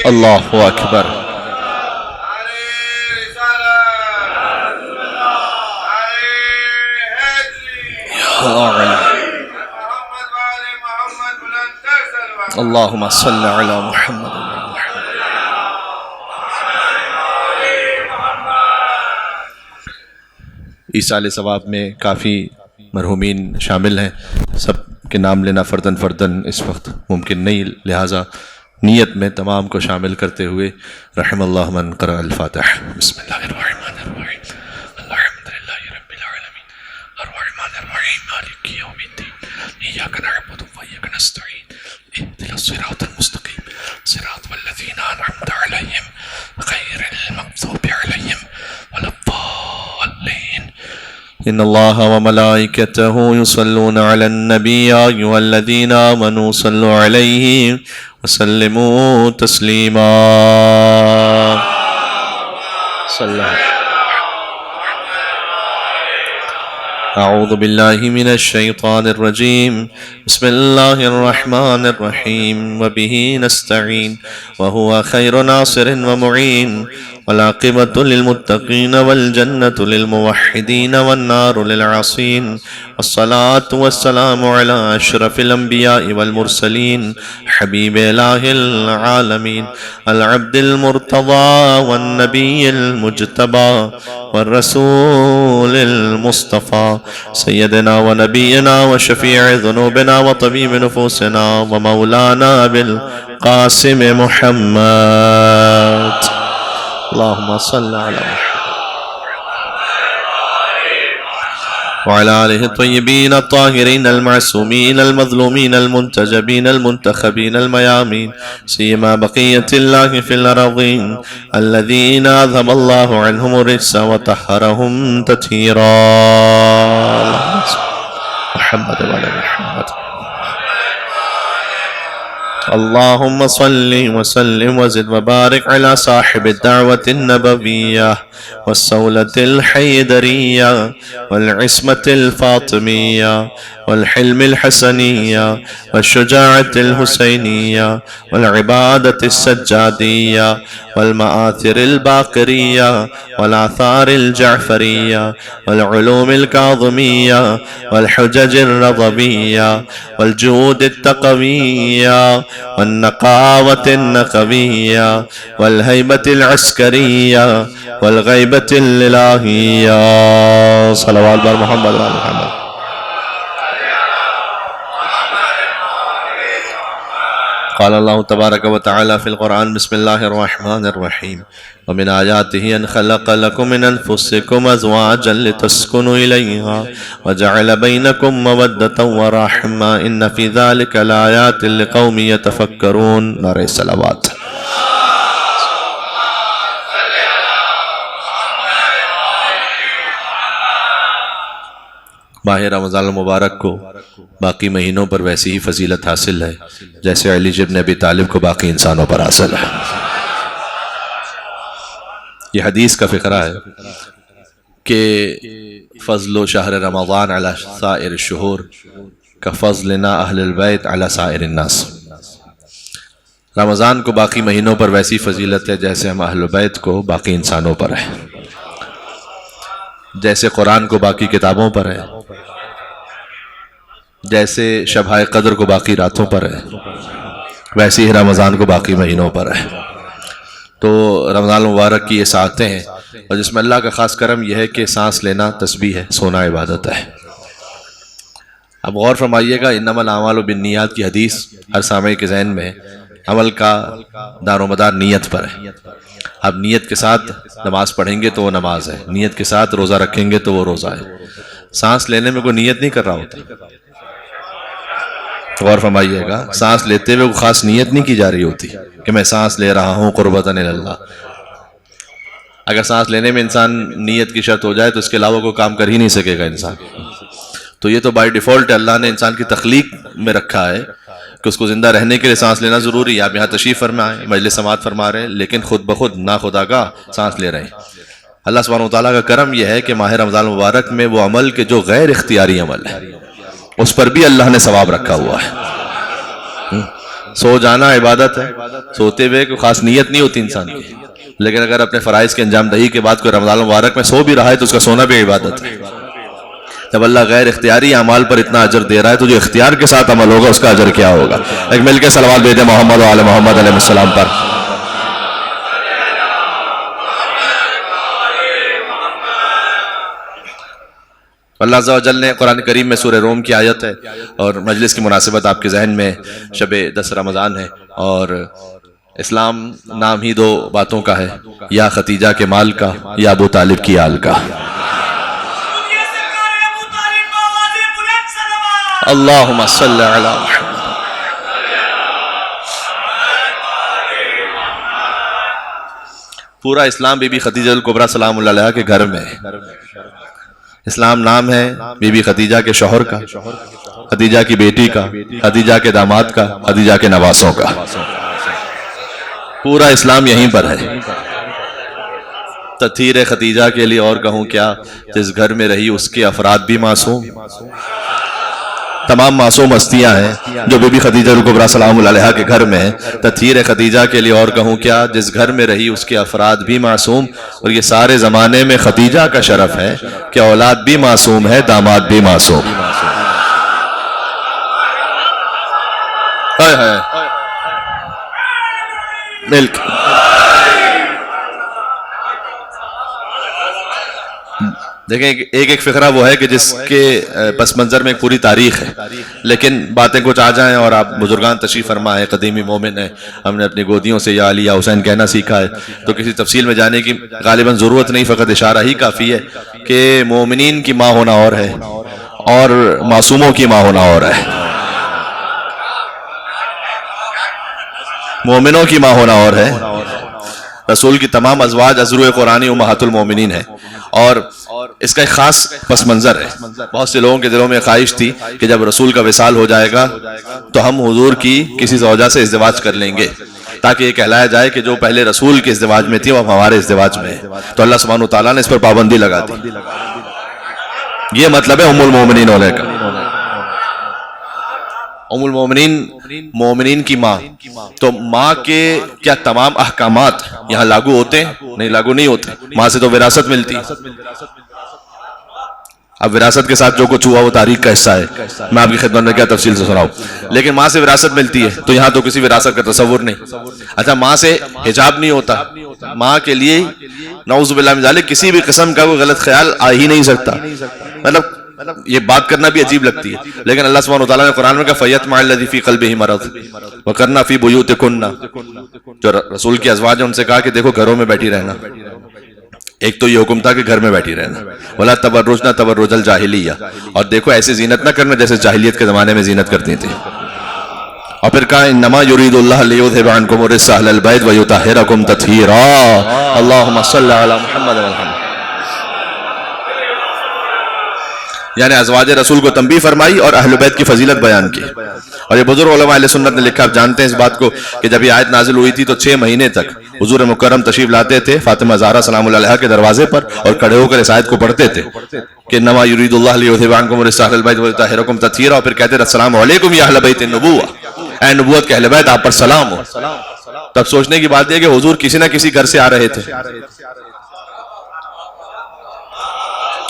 اللہ اکبر. اللہم صلی علی محمد. ایصال ثواب میں کافی مرحومین شامل ہیں، سب کے نام لینا فردن فردن اس وقت ممکن نہیں، لہٰذا نیت میں تمام کو شامل کرتے ہوئے رحم اللہ من قرأ الفاتح. بسم اللہ الرحمن الرحیم. الحمد للہ رب العالمین الرحمن الرحیم مالک یوم الدین ایاک نعبد و ایاک نستعین اهدنا الصراط المستقیم صراط الذین انعمت علیہم غیر المغضوب علیہم ولا الضالین. ان اللہ وملائکتہ یصلون علی النبی یا ایھا الذین آمنوا صلوا علیہ وسلموا تسلیما. صلی اللہ. اعوذ باللہ من الشیطان الرجیم. بسم اللہ الرحمن الرحیم. وبہ نستعین وہو خیر ناصر ومعین. والعاقبۃ للمتقین والجنۃ للموحدین والنار للعاصین. والصلاة والسلام علی اشرف الانبیاء والمرسلین حبیب الہ العالمین العبد المرتضی والنبی المجتبی والرسول المصطفى سيدنا ونبينا وشفيع ذنوبنا وطبيب نفوسنا ومولانا بالقاسم محمد. اللهم صل على محمد وعلى آله الطيبين الطاهرين المعصومين المظلومين المنتجبين المنتخبين الميامين سيما بقية الله في الأرضين الذين أذهب الله عنهم الرجس وطهرهم تطهيرا. محمد وعلى محمد. اللهم صل وسلم وزد وبارك على صاحب الدعوة النبوية والصولة الحيدرية والعصمة الفاطمية والحلم الحسنية والشجاعة الحسينية والعبادة السجادية والمآثر الباقرية والآثار الجعفرية والعلوم الكاظمية والحجج الرضبية والجود التقوية والنقاوة النقوية والهيبة العسكرية والغيبة الإلهية. صلوات بر محمد و محمد. قال الله تبارك وتعالى في القرآن بسم الله الرحمن الرحيم. ومن آياته أن خلق لكم من أنفسكم أزواجا لتسكنوا إليها وجعل بينكم مودة ورحمة إن في ذلك لآيات لقوم يتفكرون. نعرہ صلوات. ماہ رمضان المبارک کو باقی مہینوں پر ویسی ہی فضیلت حاصل ہے جیسے علی ابن ابی طالب کو باقی انسانوں پر حاصل ہے. یہ حدیث کا فقرہ ہے کہ فضل شہر رمضان علی سائر الشہور کفضلنا اہل البیت علی سائر الناس. رمضان کو باقی مہینوں پر ویسی فضیلت ہے جیسے ہم اہل بیت کو باقی انسانوں پر ہے، جیسے قرآن کو باقی کتابوں پر ہے، جیسے شبہ قدر کو باقی راتوں پر ہے، ویسے ہی رمضان کو باقی مہینوں پر ہے. تو رمضان المبارک کی یہ ساعتیں ہیں اور جس میں اللہ کا خاص کرم یہ ہے کہ سانس لینا تسبیح ہے، سونا عبادت ہے. اب غور فرمائیے گا، انما الاعمال بالنیات کی حدیث ہر سامع کے ذہن میں عمل کا دار و مدار نیت پر ہے. اب نیت کے ساتھ نماز پڑھیں گے تو وہ نماز ہے، نیت کے ساتھ روزہ رکھیں گے تو وہ روزہ ہے. سانس لینے میں کوئی نیت نہیں کر رہا ہوتا. غور فرمائیے گا، سانس لیتے ہوئے کوئی خاص نیت نہیں کی جا رہی ہوتی کہ میں سانس لے رہا ہوں قربتاً اللہ. اگر سانس لینے میں انسان نیت کی شرط ہو جائے تو اس کے علاوہ کوئی کام کر ہی نہیں سکے گا انسان. تو یہ تو بائی ڈیفالٹ اللہ نے انسان کی تخلیق میں رکھا ہے کہ اس کو زندہ رہنے کے لیے سانس لینا ضروری ہے. آپ یہاں تشریف فرمائیں، مجلس سماعت فرما رہے ہیں، لیکن خود بخود ناخدا کا سانس لے رہے ہیں. اللہ سبحانہ وتعالیٰ کا کرم یہ ہے کہ ماہ رمضان المبارک میں وہ عمل کے جو غیر اختیاری عمل ہے اس پر بھی اللہ نے ثواب رکھا ہوا ہے. سو جانا عبادت ہے، سوتے ہوئے کوئی خاص نیت نہیں ہوتی انسان کی، لیکن اگر اپنے فرائض کے انجام دہی کے بعد کوئی رمضان مبارک میں سو بھی رہا ہے تو اس کا سونا بھی عبادت ہے۔ جب اللہ غیر اختیاری اعمال پر اتنا اجر دے رہا ہے تو جو اختیار کے ساتھ عمل ہوگا اس کا اجر کیا ہوگا؟ ایک مل کے صلوات بھیجیں محمد و آل محمد علیہ السلام پر۔ اللہ عز و جل نے قرآن کریم میں سورہ روم کی آیت ہے، اور مجلس کی مناسبت آپ کے ذہن میں شب 10 رمضان ہے، اور اسلام نام ہی دو باتوں کا ہے، یا ختیجہ کے مال کا یا ابو طالب کی آل کا۔ اللہم صلی علی محمد۔ پورا اسلام بی بی خدیجہ الکبریٰ سلام اللہ علیہا کے گھر میں ہے۔ اسلام نام ہے بی بی خدیجہ کے شوہر کا، خدیجہ کی بیٹی کا، خدیجہ کے داماد کا، خدیجہ کے نواسوں کا۔ پورا اسلام یہیں پر ہے۔ تطہیر خدیجہ کے لیے اور کہوں کیا، جس گھر میں رہی اس کے افراد بھی معصوم، تمام معصوم ہستیاں ہیں جو بی بی خدیجہ الکبریٰ سلام اللہ علیہا کے گھر میں ہیں۔ تطہیر خدیجہ کے لیے اور کہوں کیا، جس گھر میں رہی اس کے افراد بھی معصوم، اور یہ سارے زمانے میں خدیجہ کا شرف ہے کہ اولاد بھی معصوم ہے، داماد بھی معصوم۔ ملک دیکھیں، ایک ایک فقرہ وہ ہے کہ جس کے پس منظر میں ایک پوری تاریخ ہے، لیکن باتیں کچھ آ جائیں اور آپ بزرگان تشریف فرما ہے، قدیمی مومن ہے، ہم نے اپنی گودیوں سے یا علی یا حسین کہنا سیکھا ہے، تو کسی تفصیل میں جانے کی غالباً ضرورت نہیں، فقط اشارہ ہی کافی ہے کہ مومنین کی ماں ہونا اور ہے اور معصوموں کی ماں ہونا اور ہے، مومنوں کی ماں ہونا اور ہے۔ رسول کی تمام ازواج ازروء قرآنی امہات المومنین ہیں، اور اس کا ایک خاص پس منظر ہے۔ بہت سے لوگوں کے دلوں میں خواہش تھی کہ جب رسول کا وصال ہو جائے گا تو ہم حضور کی کسی زوجہ سے ازدواج کر لیں گے، تاکہ یہ کہلایا جائے کہ جو پہلے رسول کے ازدواج میں تھی وہ ہمارے ازدواج میں ہے۔ تو اللہ سبحانہ وتعالیٰ نے اس پر پابندی لگا دی۔ یہ مطلب ہے ام المومنین ہونے کا۔ ام المومنین مومنین کی ماں، تو ماں کے کیا تمام احکامات یہاں لاگو ہوتے ہیں؟ نہیں، لاگو نہیں ہوتے۔ ماں سے تو وراثت ملتی، اب وراثت کے ساتھ جو کچھ ہوا وہ تاریخ کا حصہ ہے، میں آپ کی خدمت میں کیا تفصیل سے سناؤں، لیکن ماں سے وراثت ملتی ہے تو یہاں تو کسی وراثت کا تصور نہیں۔ اچھا، ماں سے حجاب نہیں ہوتا، ماں کے لیے نعوذ باللہ من ذالک کسی بھی قسم کا کوئی غلط خیال آ ہی نہیں سکتا۔ مطلب یہ بات کرنا بھی عجیب لگتی ہے، لیکن اللہ سبحانہ وتعالیٰ نے قرآن میں کہا فَيَطْمَعَ الَّذِي فِي قَلْبِهِ مَرَضٌ وَقَرْنَ فِي بُيُوتِكُنَّ، جو رسول کی ازواج ہیں ان سے کہا کہ دیکھو گھروں میں بیٹھی رہنا۔ ایک تو یہ حکم تھا کہ گھر میں بیٹھی رہنا، وَلَا تَبَرُّجْنَ تَبَرُّجَ الْجَاهِلِيَّةِ، اور دیکھو ایسے زینت نہ کرنا جیسے جاہلیت کے زمانے میں زینت کرتی تھی۔ اور پھر کہا انما یرید اللہ لیذھب عنکم الرجس اہل البیت ویطہرکم تطہیرا، اللہم صل علی محمد وسلم۔ یعنی ازواج رسول کو تنبیہ فرمائی اور اہل بیت کی فضیلت بیان کی۔ اور یہ بزرگ علماء اہل سنت نے لکھا، آپ جانتے ہیں اس بات کو کہ جب یہ آیت نازل ہوئی تھی تو 6 مہینے تک حضور مکرم تشریف لاتے تھے فاطمہ زہرا سلام اللہ علیہا کے دروازے پر، اور کھڑے ہو کر اس آیت کو پڑھتے تھے کہ انما یرید اللہ لیذھب عنکم الرجس اہل البیت ویطہرکم تطہیرا، اور پھر کہتے تھے السلام علیکم یا اہل بیت النبوہ، اے نبوت کے اہل بیت آپ پر سلام ہو۔ تب سوچنے کی بات یہ کہ حضور کسی نہ کسی گھر سے آ رہے تھے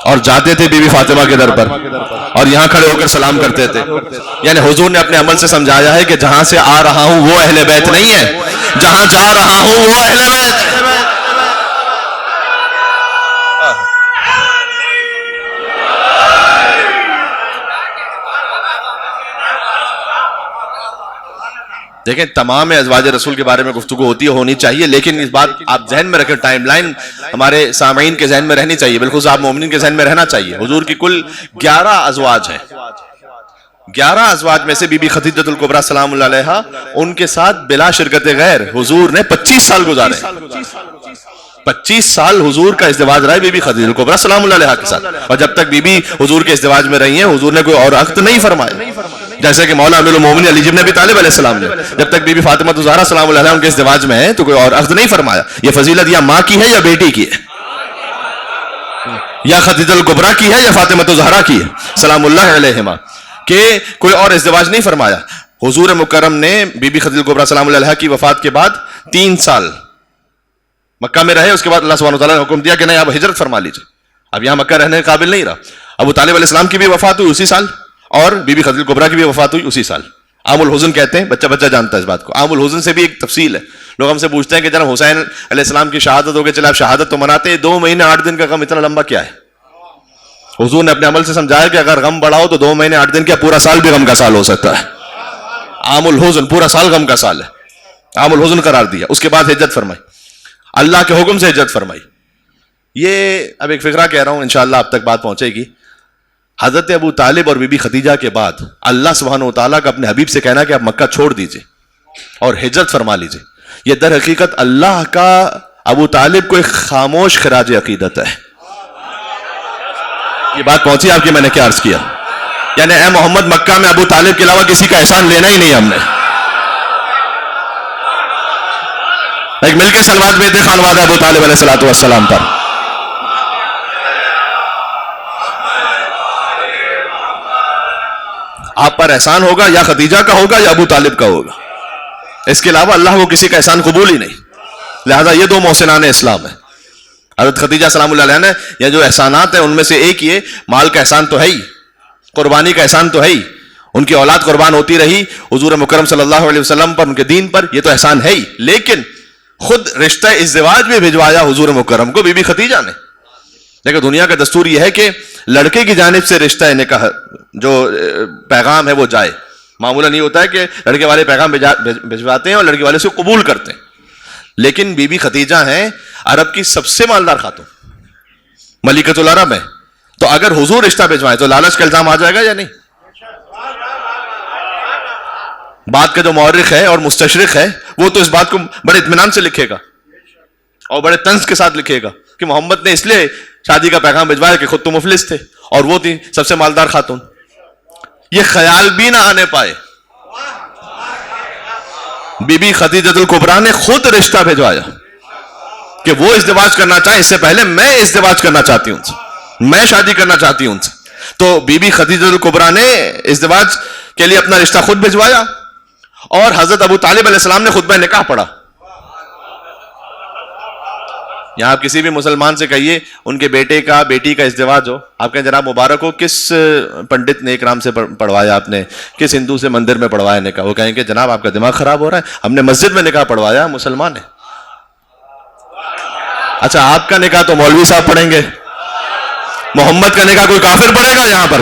اور جاتے تھے بی بی فاطمہ کے در پر، اور یہاں کھڑے ہو کر سلام کرتے تھے۔ یعنی حضور نے اپنے عمل سے سمجھایا ہے کہ جہاں سے آ رہا ہوں وہ اہل بیت نہیں ہے، جہاں جا رہا ہوں وہ اہل بیت۔ دیکھیں تمام ازواج رسول کے بارے میں گفتگو ہوتی ہے، ہونی چاہیے، لیکن اس بات آپ ذہن میں رکھیں، ٹائم لائن ہمارے سامعین کے ذہن میں رہنی چاہیے، بالخصوص آپ مومنین کے ذہن میں رہنا چاہیے۔ حضور کی کل 11 ازواج ہیں، 11 ازواج میں سے بی بی خدیجہ الکبریٰ سلام اللہ علیہا ان کے ساتھ بلا شرکت غیر حضور نے 25 سال گزارے۔ 25 سال حضور کا ازدواج رہا ہے بی بی خدیجہ الکبریٰ سلام اللہ علیہا کے ساتھ، اور جب تک بی بی حضور کے ازدواج میں رہی ہیں حضور نے کوئی اور عقد نہیں فرمایا، جیسے کہ مولا امیر المومنین علی بن ابی طالب علیہ السلام نے جب تک بی بی فاطمہ زہرا سلام اللہ علیہا ان کے ازدواج میں ہے تو کوئی اور عقد نہیں فرمایا۔ یہ فضیلت یا ماں کی ہے یا بیٹی کی ہے، یا خدیجہ الکبریٰ کی ہے یا فاطمہ زہرا کی ہے سلام اللہ علیہما، کہ کوئی اور ازدواج نہیں فرمایا۔ حضور مکرم نے بی بی خدیجہ کبریٰ سلام اللہ علیہا کی وفات کے بعد 3 سال مکہ میں رہے. اس کے بعد اللہ سبحانہ وتعالیٰ نے حکم دیا کہ نہیں اب ہجرت فرما لیجیے, اب یہاں مکہ رہنے کے قابل نہیں رہا. ابو طالب علیہ السلام کی بھی وفات ہوئی اسی سال, اور بی بی خدیجہ کبریٰ کی بھی وفات ہوئی اسی سال. عام الحزن کہتے ہیں, بچہ بچہ جانتا ہے اس بات کو. عام الحزن سے بھی ایک تفصیل ہے. لوگ ہم سے پوچھتے ہیں کہ جناب حسین علیہ السلام کی شہادت ہو گئی, چلے آپ شہادت تو مناتے ہیں, 2 مہینے 8 دن کا غم اتنا لمبا کیا ہے؟ حضور نے اپنے عمل سے سمجھایا کہ اگر غم بڑا ہو تو 2 مہینے 8 دن کیا, پورا سال بھی غم کا سال ہو سکتا ہے. عام الحزن پورا سال غم کا سال ہے, عام الحزن قرار دیا. اس کے بعد ہجرت فرمائی, اللہ کے حکم سے ہجرت فرمائی. یہ اب ایک فقرہ کہہ رہا ہوں, انشاءاللہ آپ تک بات پہنچے گی. حضرت ابو طالب اور بی بی خدیجہ کے بعد اللہ سبحانہ وتعالیٰ کا اپنے حبیب سے کہنا کہ آپ مکہ چھوڑ دیجئے اور ہجرت فرما لیجئے, یہ در حقیقت اللہ کا ابو طالب کو ایک خاموش خراج عقیدت ہے. یہ بات پہنچی آپ کی, میں نے کیا عرض کیا؟ یعنی اے محمد, مکہ میں ابو طالب کے علاوہ کسی کا احسان لینا ہی نہیں ہم نے. ایک مل کے سلوات بھیجتے خانواد ابو طالب علیہ السلام پر. آپ پر احسان ہوگا یا خدیجہ کا ہوگا یا ابو طالب کا ہوگا, اس کے علاوہ اللہ کو کسی کا احسان قبول ہی نہیں. لہذا یہ 2 محسنان اسلام ہیں. حضرت خدیجہ سلام اللہ علیہ نے یہ جو احسانات ہیں ان میں سے ایک یہ مال کا احسان تو ہے ہی, قربانی کا احسان تو ہے ہی, ان کی اولاد قربان ہوتی رہی حضور مکرم صلی اللہ علیہ وسلم پر, ان کے دین پر, یہ تو احسان ہے ہی. لیکن خود رشتہ ازدواج میں بھجوایا حضور مکرم کو بی بی خدیجہ نے. لیکن دنیا کا دستور یہ ہے کہ لڑکے کی جانب سے رشتہ نکاح جو پیغام ہے وہ جائے. معمولاً یہ ہوتا ہے کہ لڑکے والے پیغام بھجواتے ہیں اور لڑکی والے سے قبول کرتے ہیں. لیکن بی بی خدیجہ ہیں عرب کی سب سے مالدار خاتون, ملکۃ العرب ہے, تو اگر حضور رشتہ بھجوائیں تو لالچ کا الزام آ جائے گا یا نہیں؟ بات کا جو مورخ ہے اور مستشرق ہے وہ تو اس بات کو بڑے اطمینان سے لکھے گا اور بڑے طنز کے ساتھ لکھے گا کہ محمد نے اس لیے شادی کا پیغام بھجوایا کہ خود تو مفلس تھے اور وہ تھی سب سے مالدار خاتون. یہ خیال بھی نہ آنے پائے. بی بی خدیجہ الکبریٰ نے خود رشتہ بھجوایا کہ وہ ازدواج کرنا چاہیں, اس سے پہلے میں ازدواج کرنا چاہتی ہوں, میں شادی کرنا چاہتی ہوں. تو بی بی خدیجہ الکبریٰ نے ازدواج کے لیے اپنا رشتہ خود بھجوایا اور حضرت ابو طالب علیہ السلام نے خطبہ نکاح پڑھا. یہاں آپ کسی بھی مسلمان سے کہیے ان کے بیٹے کا بیٹی کا ازدواج ہو, آپ کہیں جناب مبارک ہو, کس پنڈت نے اکرام سے پڑھوایا آپ نے, کس ہندو سے مندر میں پڑھوایا نکاح؟ وہ کہیں کہ جناب آپ کا دماغ خراب ہو رہا ہے, ہم نے مسجد میں نکاح پڑھوایا, مسلمان ہے. اچھا آپ کا نکاح تو مولوی صاحب پڑھیں گے, محمد کا نکاح کوئی کافر پڑھے گا یہاں پر؟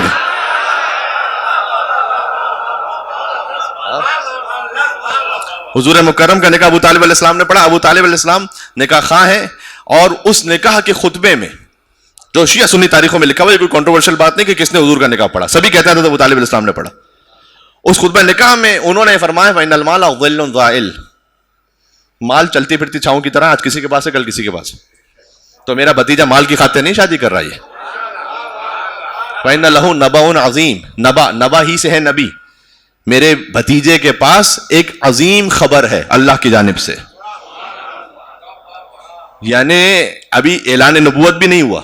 حضور مکرم کا نکاح ابو طالب علیہ السلام نے پڑھا. ابو طالب علیہ السلام نکاح خواہ ہیں اور اس نکاح کے خطبے میں جو شیعہ سنی تاریخوں میں لکھا ہوا, یہ کوئی کنٹروورشل بات نہیں کہ کس نے حضور کا نکاح پڑھا, سبھی کہتے ہیں تو ابو طالب علیہ السلام نے پڑھا. اس خطبہ نکاح میں انہوں نے فرمایا فإن المال ظل زائل, مال چلتی پھرتی چھاؤں کی طرح, آج کسی کے پاس ہے کل کسی کے پاس ہے. تو میرا بھتیجا مال کی خاطر نہیں شادی کر رہا ہے. فإن له نبأ عظیم, نبا ہی سے ہے نبی, میرے بھتیجے کے پاس ایک عظیم خبر ہے اللہ کی جانب سے. یعنی ابھی اعلان نبوت بھی نہیں ہوا,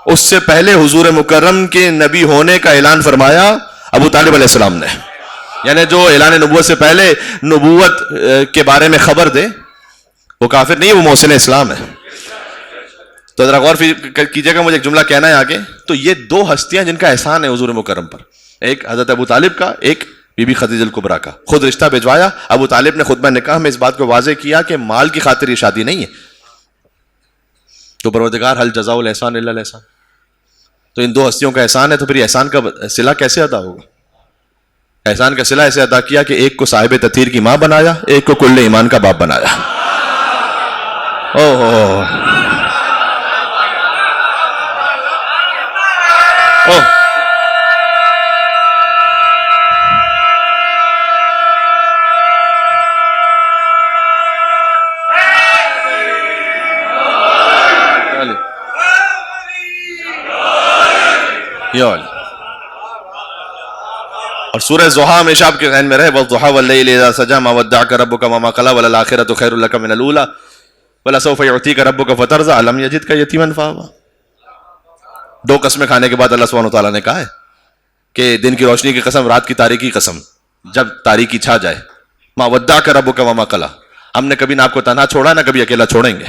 اس سے پہلے حضور مکرم کے نبی ہونے کا اعلان فرمایا ابو طالب علیہ السلام نے. یعنی جو اعلان نبوت سے پہلے نبوت کے بارے میں خبر دے وہ کافر نہیں, وہ محسن اسلام ہے. تو ذرا غور کیجیے گا, مجھے ایک جملہ کہنا ہے آگے. تو یہ 2 ہستیاں جن کا احسان ہے حضور مکرم پر, ایک حضرت ابو طالب کا, ایک بی بی خدیجہ الکبریٰ کا. خود رشتہ بھجوایا. ابو طالب نے خطبہ نکاح میں اس بات کو واضح کیا کہ مال کی خاطر یہ شادی نہیں ہے. تو پروردگار حل جزاء الاحسان الا الاحسان, تو ان 2 ہستیوں کا احسان ہے, تو پھر احسان کا صلہ کیسے ادا ہوگا؟ احسان کا صلہ ایسے ادا کیا کہ ایک کو صاحب تطہیر کی ماں بنایا, ایک کو کل ایمان کا باپ بنایا. اوہ اور سورہ ضحیٰ ہمیشہ آپ کے ذہن میں رہے, والضحیٰ واللیل اذا سجی ما ودعک ربک وما قلی وللآخرۃ خیر لک من الاولی ولسوف یعطیک ربک فترضی الم یجدک یتیما فآوی. 2 قسمیں کھانے کے بعد اللہ سبحانہ وتعالیٰ نے کہا ہے کہ دن کی روشنی کی قسم, رات کی تاریکی کی قسم. جب تاریکی چھا جائے، ما ودعک ربک وما قلی، ہم نے کبھی نہ آپ کو تنہا چھوڑا نہ کبھی اکیلا چھوڑیں گے.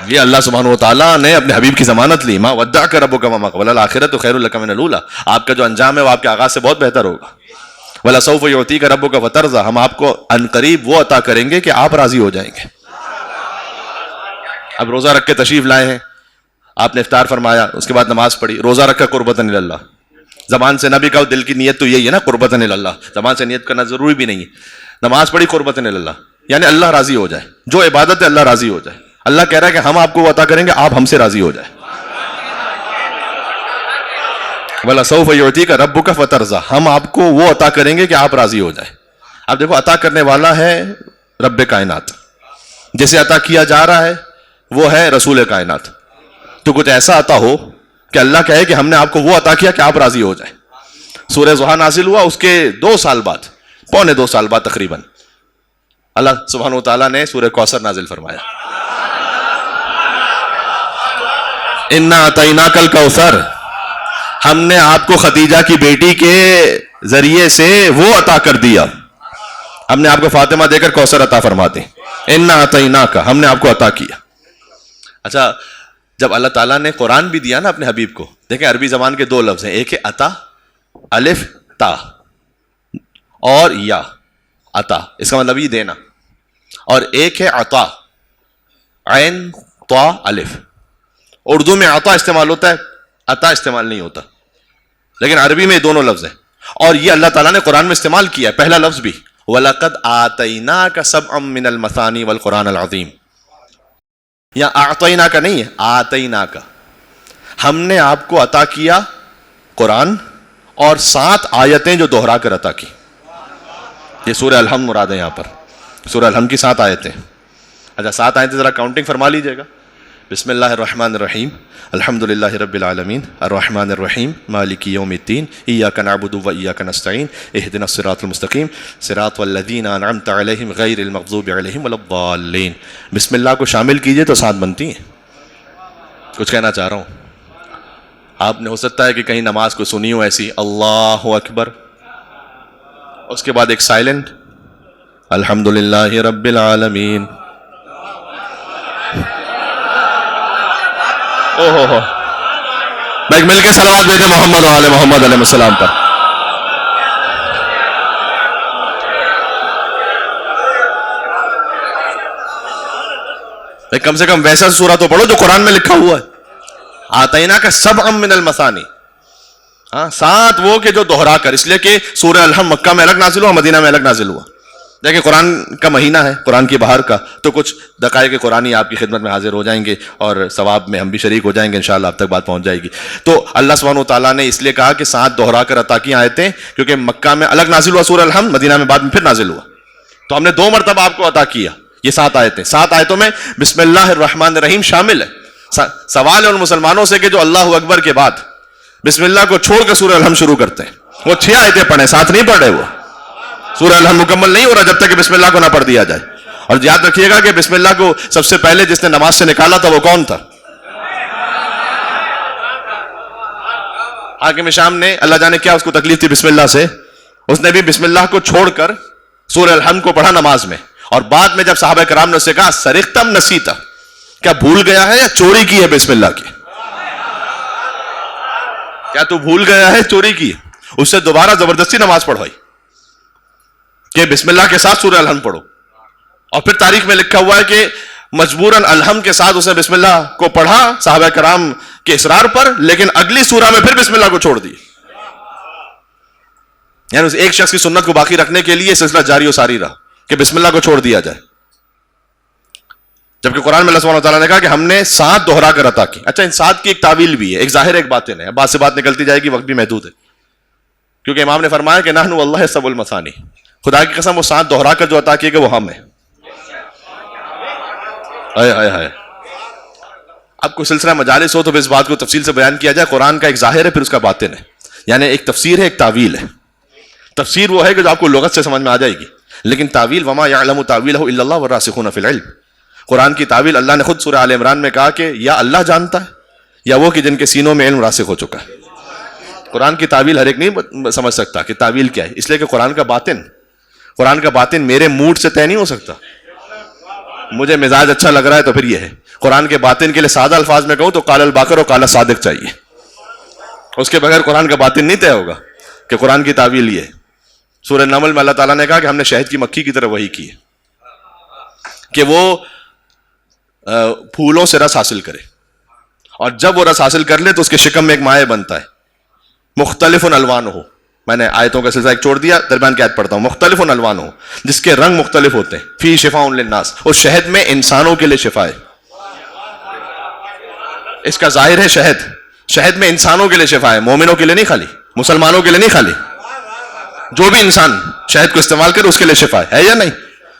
یہ اللہ سبحانہ و تعالیٰ نے اپنے حبیب کی ضمانت لی. ما ودعک ربک وما قلی والآخرۃ خیر لک من الاولی، آپ کا جو انجام ہے وہ آپ کے آغاز سے بہت بہتر ہوگا. وَلَسَوْفَ يُعْطِيكَ رَبُّكَ فَتَرْضَىٰ، ہم آپ کو عنقریب وہ عطا کریں گے کہ آپ راضی ہو جائیں گے. اب روزہ رکھ کے تشریف لائے ہیں، آپ نے افطار فرمایا، اس کے بعد نماز پڑھی، روزہ رکھا قربتاً اللہ. زبان سے نہ بھی کہو، دل کی نیت تو یہی ہے نا قربتاً اللہ، زبان سے نیت کرنا ضروری بھی نہیں ہے. نماز پڑھی قربتاً اللہ، یعنی اللہ راضی ہو جائے، جو عبادت ہے اللہ راضی ہو جائے. اللہ کہہ رہا ہے کہ ہم آپ کو وہ عطا کریں گے آپ ہم سے راضی ہو جائے. وَلَسَوْفَ يُعْطِيكَ رَبُّكَ فَتَرْضَىٰ، ہم آپ کو وہ عطا کریں گے کہ آپ راضی ہو جائیں. اب دیکھو عطا کرنے والا ہے رب کائنات، جسے عطا کیا جا رہا ہے وہ ہے رسول کائنات. تو کچھ ایسا عطا ہو کہ اللہ کہے کہ ہم نے آپ کو وہ عطا کیا کہ آپ راضی ہو جائیں. سورہ ضحیٰ نازل ہوا، اس کے 2 سال بعد، پونے 2 سال بعد تقریباً، اللہ سبحانہ و تعالیٰ نے سورہ کوثر نازل فرمایا. اِنَّا أَعْطَيْنَاكَ الْكَوْثَرَ، ہم نے آپ کو خدیجہ کی بیٹی کے ذریعے سے وہ عطا کر دیا، ہم نے آپ کو فاطمہ دے کر کوثر عطا فرما دی. اِنَّا أَعْطَيْنَاكَ، ہم نے آپ کو عطا کیا. اچھا، جب اللہ تعالیٰ نے قرآن بھی دیا نا اپنے حبیب کو، دیکھیں عربی زبان کے 2 لفظ ہیں، ایک ہے عطا، الف تا، اور یا عطا، اس کا مطلب یہ دینا، اور ایک ہے عطا، عین طا الف. اردو میں عطا استعمال ہوتا ہے، عطا استعمال نہیں ہوتا، لیکن عربی میں یہ دونوں لفظ ہیں، اور یہ اللہ تعالیٰ نے قرآن میں استعمال کیا ہے. پہلا لفظ بھی وَلَقَدْ آتَيْنَاكَ سَبْعًا مِّنَ الْمَثَانِي وَالْقُرْآنِ الْعَظِيمِ، یا اعطیناک نہیں ہے، آتیناک، ہم نے آپ کو عطا کیا قرآن اور 7 آیتیں جو دہرا کر عطا کی. یہ سورہ الحمد مراد ہے یہاں پر، سورہ الحمد کی 7 آیتیں. اچھا 7 آیتیں ذرا کاؤنٹنگ فرما لیجئے گا. بسم اللہ الرحمن الرحیم، الحمد للہ رب العالمین، الرحمن الرحیم، مالک یوم الدین، ایاک نعبد و ایاک نستعین، اہدنا الصراط المستقیم، صراط الذین انعمت علیہم غیر المغضوب علیہم ولا الضالین. بسم اللہ کو شامل کیجئے تو 7 بنتی ہیں. کچھ کہنا چاہ رہا ہوں، آپ نے ہو سکتا ہے کہ کہیں نماز کو سنی ہو ایسی، اللہ اکبر، اس کے بعد ایک سائلنٹ، الحمد للہ رب العالمین. میں مل کے صلوات بھیجیں محمد و آل محمد علیہ السلام پر. کم سے کم ویسا سورہ تو پڑھو جو قرآن میں لکھا ہوا ہے. آتیناک سبعا من المثانی، 7 وہ کہ جو دہرا کر، اس لیے کہ سورہ الحمد مکہ میں الگ نازل ہوا، مدینہ میں الگ نازل ہوا. دیکھیں قرآن کا مہینہ ہے، قرآن کی بہار کا، تو کچھ دقائق قرآنی آپ کی خدمت میں حاضر ہو جائیں گے اور ثواب میں ہم بھی شریک ہو جائیں گے، انشاءاللہ آپ تک بات پہنچ جائے گی. تو اللہ سبحانہ و تعالیٰ نے اس لیے کہا کہ 7 دہرا کر عطا کی آیتیں، کیونکہ مکہ میں الگ نازل ہوا سورہ الحمد، مدینہ میں بعد میں پھر نازل ہوا، تو ہم نے 2 مرتبہ آپ کو عطا کیا یہ 7 آیتیں. 7 آیتوں میں بسم اللہ الرحمن الرحیم شامل ہے. سوال ہے ان مسلمانوں سے کہ جو اللہ اکبر کے بعد بسم اللہ کو چھوڑ کر سورہ الحمد شروع کرتے ہیں، وہ 6 آیتیں پڑھیں، 7 نہیں پڑھ رہے. وہ سورہ الحمد مکمل نہیں ہو رہا جب تک کہ بسم اللہ کو نہ پڑھ دیا جائے. اور یاد رکھیے گا کہ بسم اللہ کو سب سے پہلے جس نے نماز سے نکالا تھا وہ کون تھا؟ حاکم شام نے، اللہ جانے کیا اس کو تکلیف تھی بسم اللہ سے، اس نے بھی بسم اللہ کو چھوڑ کر سورہ الحمد کو پڑھا نماز میں. اور بعد میں جب صحابہ کرام نے اس سے کہا سرقتم نسیتا، کیا بھول گیا ہے یا چوری کی ہے بسم اللہ کی؟ کیا تو بھول گیا ہے چوری کی؟ اس سے دوبارہ زبردستی نماز پڑھوائی کہ بسم اللہ کے ساتھ سورہ الحمد پڑھو. اور پھر تاریخ میں لکھا ہوا ہے کہ مجبوراً الحمد کے ساتھ اس نے بسم اللہ کو پڑھا صحابہ کرام کے اصرار پر، لیکن اگلی سورہ میں پھر بسم اللہ کو چھوڑ دی. یعنی اس ایک شخص کی سنت کو باقی رکھنے کے لیے سلسلہ جاری و ساری رہا کہ بسم اللہ کو چھوڑ دیا جائے، جبکہ قرآن میں اللہ سبحانہ وتعالیٰ نے کہا کہ ہم نے 7 دہرا کر عطا کی. اچھا ان 7 کی ایک تعویل بھی ہے، ایک ظاہر ایک باطن ہے. بات سے بات نکلتی جائے گی، وقت بھی محدود ہے، کیونکہ امام نے فرمایا کہ نحن واللہ سب المثانی، خدا کی قسم وہ 7 دہرا کر جو عطا کیے گئے وہ ہم ہیں. اب کوئی سلسلہ مجالس ہو تو اس بات کو تفصیل سے بیان کیا جائے. قرآن کا ایک ظاہر ہے، پھر اس کا باطن ہے، یعنی ایک تفسیر ہے، ایک تعویل ہے. تفسیر وہ ہے کہ جو آپ کو لغت سے سمجھ میں آ جائے گی، لیکن تعویل وما یعلم تعویلہ الا اللہ والراسخون فی العلم. قرآن کی تعویل اللہ نے خود سورہ آل عمران میں کہا کہ یا اللہ جانتا ہے یا وہ کہ جن کے سینوں میں علم راسخ ہو چکا ہے. قرآن کی تعویل ہر ایک نہیں سمجھ سکتا کہ تعویل کیا ہے، اس لیے کہ قرآن کا باطن میرے موڈ سے طے نہیں ہو سکتا. مجھے مزاج اچھا لگ رہا ہے تو پھر یہ ہے. قرآن کے باطن کے لیے سادہ الفاظ میں کہوں تو قال الباقر اور قال صادق چاہیے. اس کے بغیر قرآن کا باطن نہیں طے ہوگا کہ قرآن کی تعویل یہ ہے. سورہ نمل میں اللہ تعالیٰ نے کہا کہ ہم نے شہد کی مکھی کی طرح وحی کی ہے کہ وہ پھولوں سے رس حاصل کرے، اور جب وہ رس حاصل کر لے تو اس کے شکم میں ایک مائع بنتا ہے، مختلف الوان ہو. میں نے آیتوں کا سلسلہ ایک چھوڑ دیا، درمیان کی آیت پڑھتا ہوں. مختلف الوان ہو، جس کے رنگ مختلف ہوتے ہیں. فی شفاء للناس، اس شہد میں انسانوں کے لیے شفا ہے. اس کا ظاہر ہے شہد میں انسانوں کے لیے شفا ہے، مومنوں کے لیے نہیں خالی، مسلمانوں کے لیے نہیں خالی. جو بھی انسان شہد کو استعمال کرے اس کے لیے شفا ہے یا نہیں؟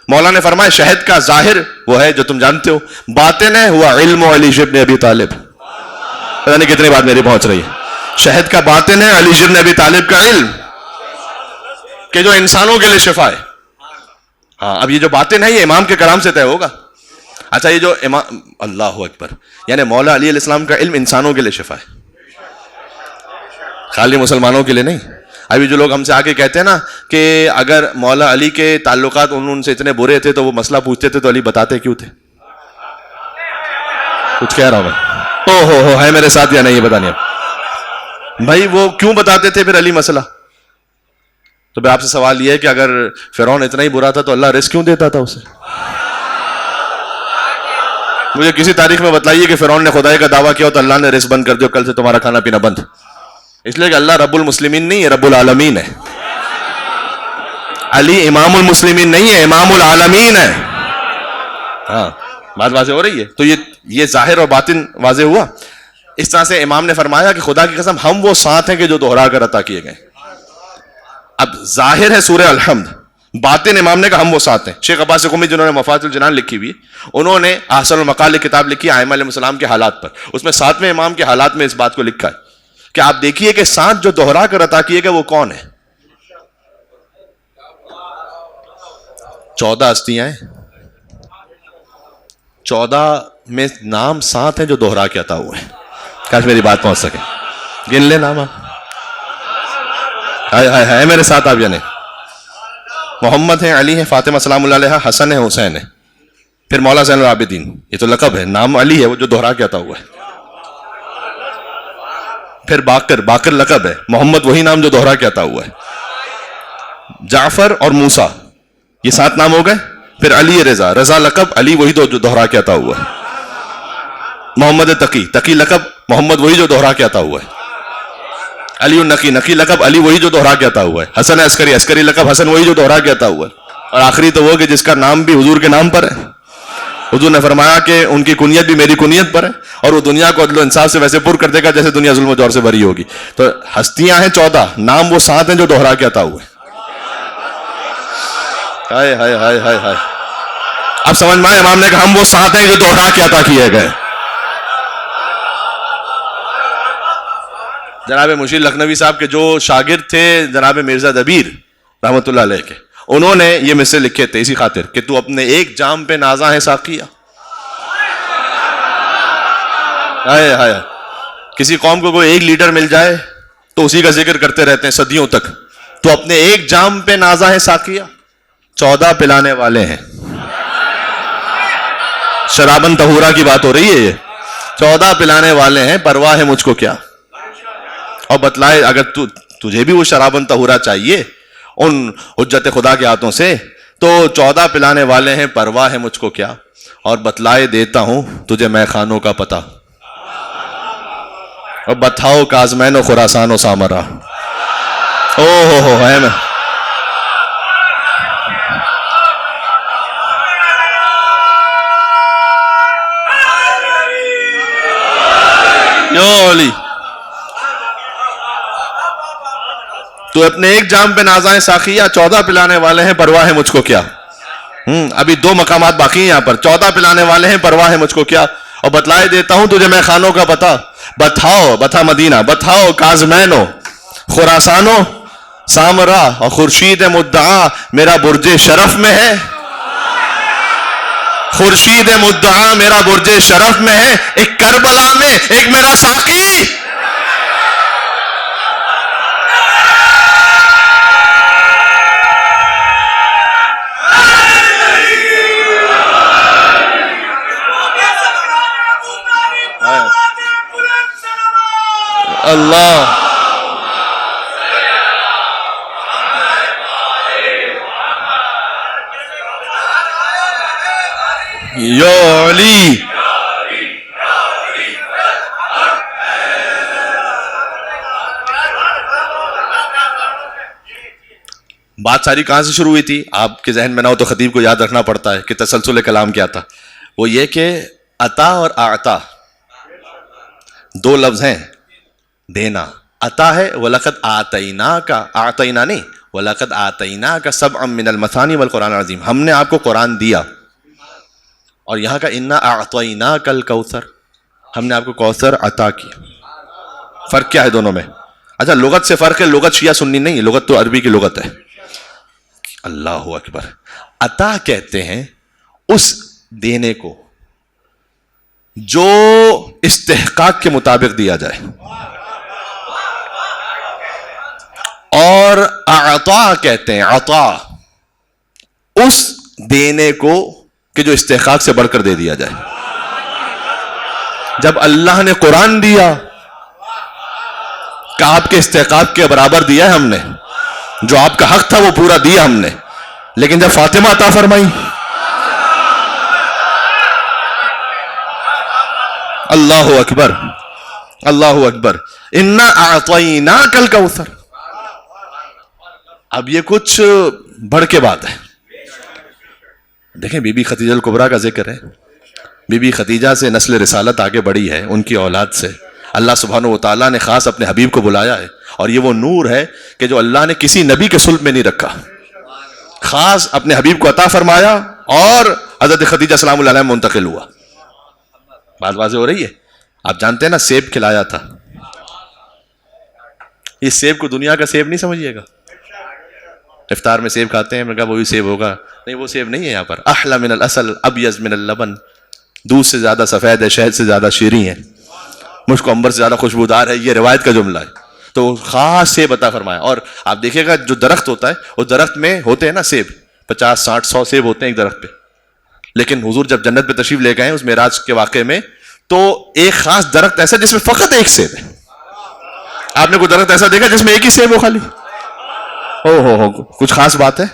مولا نے فرمایا شہد کا ظاہر وہ ہے جو تم جانتے ہو، باطن ہے ہوا علم علی ابن ابی طالب. پتہ نہیں کتنی بات میری پہنچ رہی ہے. شہد کا باطن ہے علی ابن ابی طالب کا علم کہ جو انسانوں کے لیے شفا ہے. ہاں، اب یہ جو باطن ہے یہ امام کے کلام سے طے ہوگا. اچھا، یہ جو امام، اللہ اکبر، یعنی مولا علی علیہ السلام کا علم انسانوں کے لیے شفا ہے، خالی مسلمانوں کے لیے نہیں. ابھی جو لوگ ہم سے آ کے کہتے ہیں نا کہ اگر مولا علی کے تعلقات ان سے اتنے برے تھے تو وہ مسئلہ پوچھتے تھے تو علی بتاتے کیوں تھے؟ کچھ کہہ رہا ہوں میں، او ہو ہے میرے ساتھ یا نہیں یہ بتانے. بھائی وہ کیوں بتاتے تھے پھر علی مسئلہ؟ تو میں آپ سے سوال یہ ہے کہ اگر فرعون اتنا ہی برا تھا تو اللہ رزق کیوں دیتا تھا اسے؟ مجھے کسی تاریخ میں بتلائیے کہ فرعون نے خدائی کا دعویٰ کیا تو اللہ نے رزق بند کر دیا، کل سے تمہارا کھانا پینا بند. اس لیے کہ اللہ رب المسلمین نہیں ہے، رب العالمین ہے. علی امام المسلمین نہیں ہے، امام العالمین ہے. ہاں، بات واضح ہو رہی ہے. تو یہ ظاہر اور باطن واضح ہوا. اس طرح سے امام نے فرمایا کہ خدا کی قسم ہم وہ سات ہیں کہ جو دوہرا کر عطا کیے گئے. اب ظاہر ہے سورہ الحمد، باطن امام نے کہا ہم وہ سات ہیں. شیخ عباس قمی جنہوں نے مفاتیح الجنان لکھی ہوئی، انہوں نے احسن المقال کتاب لکھی ائمہ علیہ السلام کے حالات پر. اس میں ساتویں امام کے حالات میں اس بات کو لکھا ہے کہ آپ دیکھیے کہ سات جو دوہرا کر عطا کیے گئے وہ کون ہیں. 14 ہستیاں ہیں، 14 میں نام 7 ہیں جو دوہرا کے عطا ہوئے ہیں. کاش میری بات پہنچ سکے. گن لے نام. ہے میرے ساتھ آپ جانے. محمد ہیں، علی ہیں، فاطمہ سلام اللہ علیہ، حسن ہے، حسین ہے. پھر مولا زین العابدین، یہ تو لقب ہے، نام علی ہے وہ جو دوہرا کے عطا ہوا ہے. پھر باقر لقب ہے، محمد وہی نام جو دوہرا کے عطا ہوا ہے. جعفر اور موسیٰ، یہ 7 نام ہو گئے. پھر علی رضا لقب، علی وہی جو دوہرا کے عطا ہوا ہے. محمد تقی لقب، محمد وہی جو دوہرا کے عطا ہوا ہے. علی النقی لقب، علی وہی جو دوہرا کے عطا ہوا ہے. حسن عسکری لقب، حسن وہی جو دوہرا کے عطا ہوا ہے. اور آخری تو وہ کہ جس کا نام بھی حضور کے نام پر ہے. حضور نے فرمایا کہ ان کی کنیت بھی میری کنیت پر ہے، اور وہ دنیا کو عدل و انصاف سے ویسے پر کر دے گا جیسے دنیا ظلم و جور سے بری ہوگی. تو ہستیاں ہیں 14، نام وہ 7 ہیں جو دوہرا کے عطا ہوئے. ہائے ہائے ہائے ہائے ہائے. اب سمجھ میں آئے، امام نے کہا ہم وہ 7 ہیں جو دوہرا کے عطا کیے گئے. جناب مشیر لکھنوی صاحب کے جو شاگرد تھے جناب مرزا دبیر رحمۃ اللہ علیہ کے، انہوں نے یہ مصرے لکھے تھے اسی خاطر کہ تو اپنے ایک جام پہ نازا ہے ساقیہ. ہائے ہائے. کسی قوم کو کوئی 1 لیٹر مل جائے تو اسی کا ذکر کرتے رہتے ہیں صدیوں تک. تو اپنے ایک جام پہ نازا ہے ساقیہ، 14 پلانے والے ہیں. شرابن طہورا کی بات ہو رہی ہے. یہ 14 پلانے والے ہیں، پرواہ ہے مجھ کو کیا. اور بتلائے اگر تجھے بھی وہ شرابن طہورا چاہیے ان حجت خدا کے ہاتھوں سے، تو 14 پلانے والے ہیں، پرواہ ہے مجھ کو کیا. اور بتلائے دیتا ہوں تجھے میں خانوں کا پتہ، اور بتاؤ کازمین و خراسان و سامرا. او ہو ہے میں یو علی. تو اپنے ایک جام پہ نازائیں ساقیہ، 14 پلانے والے ہیں، پرواہ ہے مجھ کو کیا. ابھی 2 مقامات باقی ہیں یہاں پر. 14 پلانے والے ہیں، پرواہ ہے مجھ کو کیا. اور بتلائے دیتا ہوں تجھے میں خانوں کا پتہ، بتاؤ بتا مدینہ، بتاؤ کازمینو خراسانو سامرا. اور خورشید مدعا میرا برج شرف میں ہے، خورشید مدعا میرا برج شرف میں ہے. ایک کربلا میں ایک میرا ساقی. یا علی. بات ساری کہاں سے شروع ہوئی تھی؟ آپ کے ذہن میں نہ ہو تو خطیب کو یاد رکھنا پڑتا ہے کہ تسلسل کلام کیا تھا. وہ یہ کہ عطا اور اعطا دو لفظ ہیں. دینا عطا ہے وَلَقَدْ آتَيْنَاكَ، آتَيْنا نہیں، وَلَقَدْ آتَيْنَاكَ سَبْعًا مِّنَ الْمَثَانِي وَالْقُرْآنِ الْعَظِيمِ، ہم نے آپ کو قرآن دیا. اور یہاں کا اِنَّا أَعْطَيْنَاكَ الْكَوْثَرَ، ہم نے آپ کو کوثر عطا کیا. فرق کیا ہے دونوں میں؟ اچھا لغت سے فرق ہے، لغت شیعہ سنی نہیں، لغت تو عربی کی لغت ہے. اللہ اکبر. عطا کہتے ہیں اس دینے کو جو استحقاق کے مطابق دیا جائے، اور اعطا کہتے ہیں عطا اس دینے کو کہ جو استحقاق سے بڑھ کر دے دیا جائے. جب اللہ نے قرآن دیا کہ آپ کے استحقاق کے برابر دیا ہے ہم نے، جو آپ کا حق تھا وہ پورا دیا ہم نے. لیکن جب فاطمہ عطا فرمائی، اللہ اکبر اللہ اکبر، انا اعطیناک الکوثر. اب یہ کچھ بڑھ کے بات ہے. دیکھیں بی بی خدیجہ الکبریٰ کا ذکر ہے. بی بی خدیجہ سے نسل رسالت آگے بڑھی ہے، ان کی اولاد سے اللہ سبحانہ و تعالیٰ نے خاص اپنے حبیب کو بلایا ہے. اور یہ وہ نور ہے کہ جو اللہ نے کسی نبی کے صلب میں نہیں رکھا، خاص اپنے حبیب کو عطا فرمایا اور حضرت خدیجہ سلام اللہ علیہ منتقل ہوا. بات واضح ہو رہی ہے؟ آپ جانتے ہیں نا سیب کھلایا تھا. اس سیب کو دنیا کا سیب نہیں سمجھیے گا. افطار میں سیب کھاتے ہیں، میں کہا وہی سیب ہوگا، نہیں وہ سیب نہیں ہے. یہاں پر احلی من العسل ابیض من اللبن، دودھ سے زیادہ سفید ہے، شہد سے زیادہ شیریں ہے، مشک و عنبر سے زیادہ خوشبودار ہے. یہ روایت کا جملہ ہے. تو خاص سیب عطا فرمایا. اور آپ دیکھیے گا جو درخت ہوتا ہے، وہ درخت میں ہوتے ہیں نا سیب، 50 60 100 سیب ہوتے ہیں ایک درخت پہ. لیکن حضور جب جنت پہ تشریف لے گئے ہیں اس معراج کے واقعے میں، تو ایک خاص درخت ایسا جس میں فقط ایک سیب ہے. آپ نے کوئی درخت ایسا دیکھا جس میں ایک ہی سیب ہو خالی؟ ہو کچھ خاص بات ہے.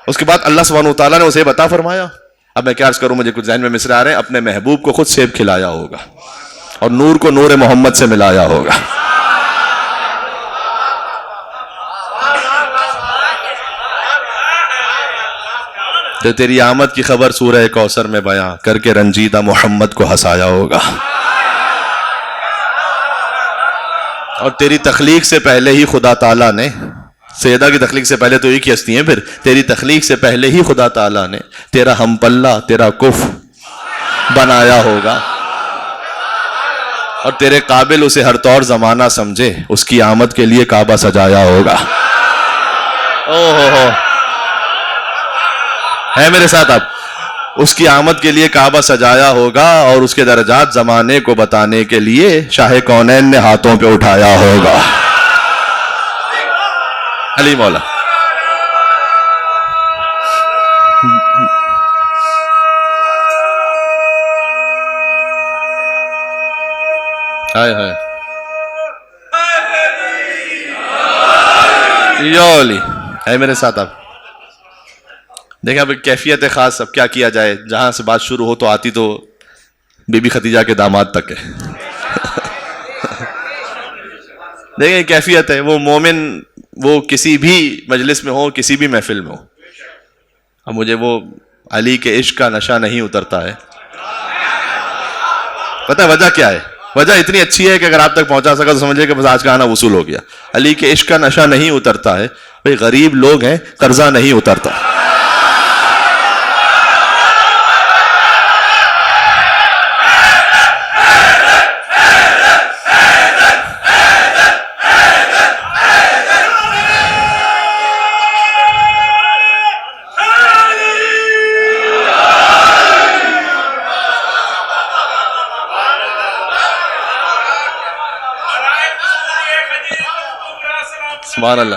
اس کے بعد اللہ سبحانہ و تعالیٰ نے وہ سیب عطا فرمایا. اب میں کیا عرض کروں، مجھے کچھ ذہن میں مصرع آ رہے ہیں. اپنے محبوب کو خود سیب کھلایا ہوگا اور نور کو نور محمد سے ملایا ہوگا. تو تیری آمد کی خبر سورہ کوثر میں بیان کر کے رنجیدہ محمد کو ہنسایا ہوگا. اور تیری تخلیق سے پہلے ہی خدا تعالیٰ نے، سیدہ کی تخلیق سے پہلے تو ایک ہی ہستی ہیں، پھر تیری تخلیق سے پہلے ہی خدا تعالیٰ نے تیرا ہم پلہ، تیرا کف بنایا ہوگا. اور تیرے قابل اسے ہر طور زمانہ سمجھے، اس کی آمد کے لیے کعبہ سجایا ہوگا. ہو ہے میرے ساتھ آپ؟ اس کی آمد کے لیے کعبہ سجایا ہوگا اور اس کے درجات زمانے کو بتانے کے لیے شاہ کونین نے ہاتھوں پہ اٹھایا ہوگا. علی مولا. ہائے ہائے یا علی. ہے میرے ساتھ آپ؟ دیکھیں اب کیفیت خاص. اب کیا کیا جائے، جہاں سے بات شروع ہو تو آتی تو بی بی خدیجہ کے داماد تک ہے. دیکھیں کیفیت ہے. وہ مومن وہ کسی بھی مجلس میں ہو، کسی بھی محفل میں ہو. اب مجھے وہ علی کے عشق کا نشہ نہیں اترتا ہے. پتہ ہے وجہ کیا ہے؟ وجہ اتنی اچھی ہے کہ اگر آپ تک پہنچا سکا تو سمجھے کہ بس آج کا آنا وصول ہو گیا. علی کے عشق کا نشہ نہیں اترتا ہے. بھئی غریب لوگ ہیں، قرضہ نہیں اترتا. سبحان اللہ.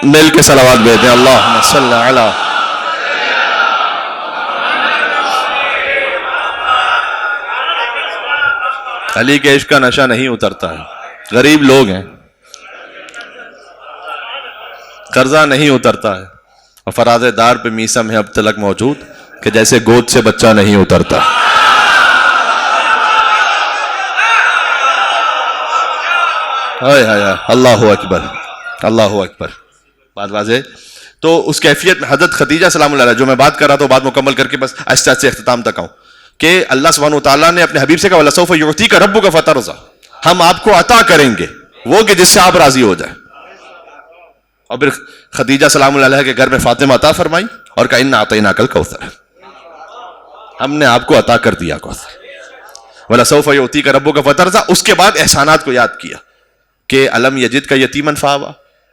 مل کے صلوات بھیجیں. اللہم صلی علی. علی کے عشق کا نشہ نہیں اترتا ہے. غریب لوگ ہیں، قرضہ نہیں اترتا ہے. اور فراز دار پہ میسم ہے اب تلک موجود، کہ جیسے گود سے بچہ نہیں اترتا. اللہ اکبر، اللہ اکبر. بات واضح. تو اس کیفیت میں حضرت خدیجہ سلام اللہ علیہ، جو میں بات کر رہا تھا بات مکمل کر کے بس آہستہ آہستہ اختتام تک آؤں، کہ اللہ سبحانہ وتعالیٰ نے اپنے حبیب سے کہا وَلَسَوْفَ يُعْطِيكَ رَبُّكَ فَتَرْضَىٰ، ہم آپ کو عطا کریں گے وہ کہ جس سے آپ راضی ہو جائیں. اور پھر خدیجہ سلام اللہ علیہ کے گھر میں فاطمہ عطا فرمائی اور کہا اِنَّا أَعْطَيْنَاكَ الْكَوْثَرَ، ہم نے آپ کو عطا کر دیا کوثر. وَلَسَوْفَ يُعْطِيكَ رَبُّكَ فَتَرْضَىٰ، اس کے بعد احسانات کو یاد کیا کہ الم یجد کا یتیمن فآوا،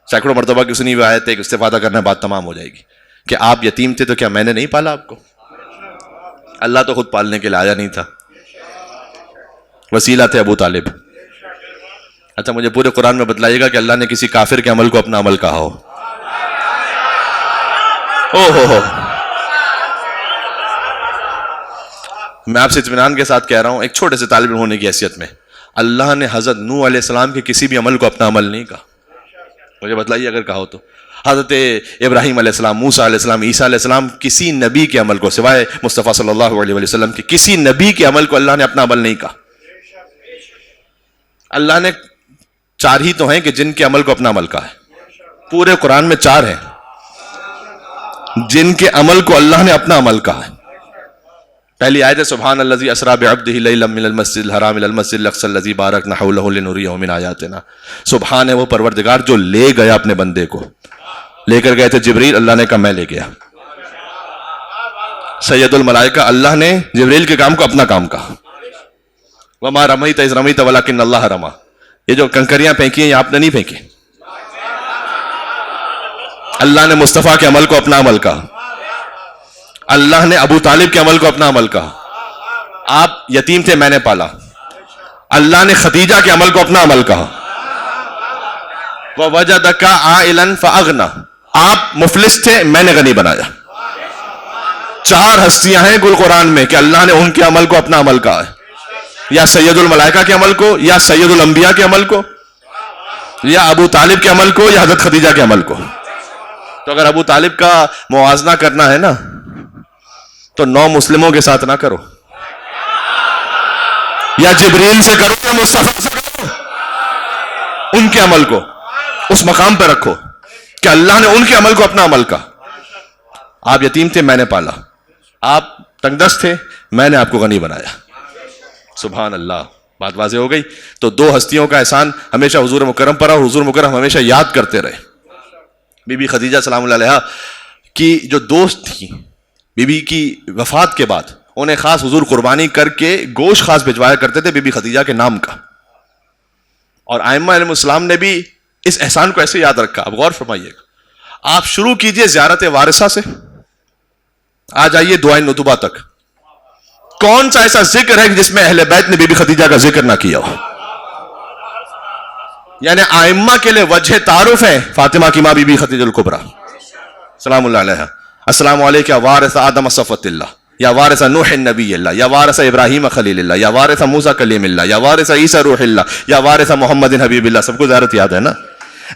سینکڑوں مرتبہ کی سنی ہوئی آیت ہے کہ استفادہ کرنا بات تمام ہو جائے گی، کہ آپ یتیم تھے تو کیا میں نے نہیں پالا آپ کو؟ اللہ تو خود پالنے کے لیے آیا نہیں تھا، وسیلہ تھے ابو طالب. اچھا مجھے پورے قرآن میں بتلائیے گا کہ اللہ نے کسی کافر کے عمل کو اپنا عمل کہا ہو. ہو میں آپ سے اطمینان کے ساتھ کہہ رہا ہوں، ایک چھوٹے سے طالب علم ہونے کی حیثیت میں، اللہ نے حضرت نوح علیہ السلام کے کسی بھی عمل کو اپنا عمل نہیں کہا. مجھے بتلائیے اگر کہا ہو تو. حضرت ابراہیم علیہ السلام، موسیٰ علیہ السلام، عیسیٰ علیہ السلام، کسی نبی کے عمل کو سوائے مصطفیٰ صلی اللہ علیہ وسلم کے کسی نبی کے عمل کو اللہ نے اپنا عمل نہیں کہا. اللہ نے 4 ہی تو ہیں کہ جن کے عمل کو اپنا عمل کہا ہے. پورے قرآن میں 4 ہیں جن کے عمل کو اللہ نے اپنا عمل کہا ہے. پہلی آیت ہے سبحان الذی اسریٰ بعبدہ لیلا من المسجد الحرام الی المسجد الاقصی الذی بارکنا حولہ لنریہ من آیاتنا. سبحان ہے وہ پروردگار جو لے گیا اپنے بندے کو. لے کر گئے تھے جبریل، اللہ نے کہا میں لے گیا. سید الملائکہ، اللہ نے جبریل کے کام کو اپنا کام کہا. وما رمیت اذ رمیت ولکن اللہ رمی. یہ جو کنکریاں پھینکی ہیں یہ آپ نے نہیں پھینکی، اللہ نے مصطفیٰ کے عمل کو اپنا عمل کہا. اللہ نے ابو طالب کے عمل کو اپنا عمل کہا. آپ یتیم تھے میں نے پالا. اللہ نے خدیجہ کے عمل کو اپنا عمل کہا. وَوَجَدَكَ عَائِلًا فَأَغْنَىٰ، آپ مفلس تھے میں نے غنی بنایا. 4 ہستیاں ہیں کل قرآن میں کہ اللہ نے ان کے عمل کو اپنا عمل کہا ہے، یا سید الملائکہ کے عمل کو، یا سید الانبیاء کے عمل کو، یا ابو طالب کے عمل کو، یا حضرت خدیجہ کے عمل کو. تو اگر ابو طالب کا موازنہ کرنا ہے نا تو 9 مسلموں کے ساتھ نہ کرو، یا جبریل سے کرو یا مصطفیٰ سے کرو. ان کے عمل کو اس مقام پہ رکھو کہ اللہ نے ان کے عمل کو اپنا عمل کہا. آپ یتیم تھے میں نے پالا، آپ تنگ دست تھے میں نے آپ کو غنی بنایا. سبحان اللہ. بات واضح ہو گئی. تو 2 ہستیوں کا احسان ہمیشہ حضور مکرم پر، اور حضور مکرم ہمیشہ یاد کرتے رہے. بی بی خدیجہ سلام اللہ علیہا کی جو دوست تھی، بی بی کی وفات کے بعد انہیں خاص حضور قربانی کر کے گوشت خاص بھجوایا کرتے تھے بی بی خدیجہ کے نام کا. اور ائمہ علیہ السلام نے بھی اس احسان کو ایسے یاد رکھا. اب غور فرمائیے گا، آپ شروع کیجئے زیارت وارثہ سے، آ جائیے دعائے نطبہ تک. کون سا ایسا ذکر ہے جس میں اہل بیت نے بی بی خدیجہ کا ذکر نہ کیا ہو؟ یعنی ائمہ کے لیے وجہ تعارف ہے فاطمہ کی ماں بی بی خدیجہ الکبریٰ سلام اللہ علیہا. السلام علیکم یا وارث آدم صفوت اللہ، یا وارث نوح النبی اللہ، یا وارث ابراہیم خلیل اللہ، یا وارث موسیٰ کلیم اللہ، یا وارث عیسیٰ روح اللہ، یا وارث محمد حبیب اللہ. سب کو زیارت یاد ہے نا؟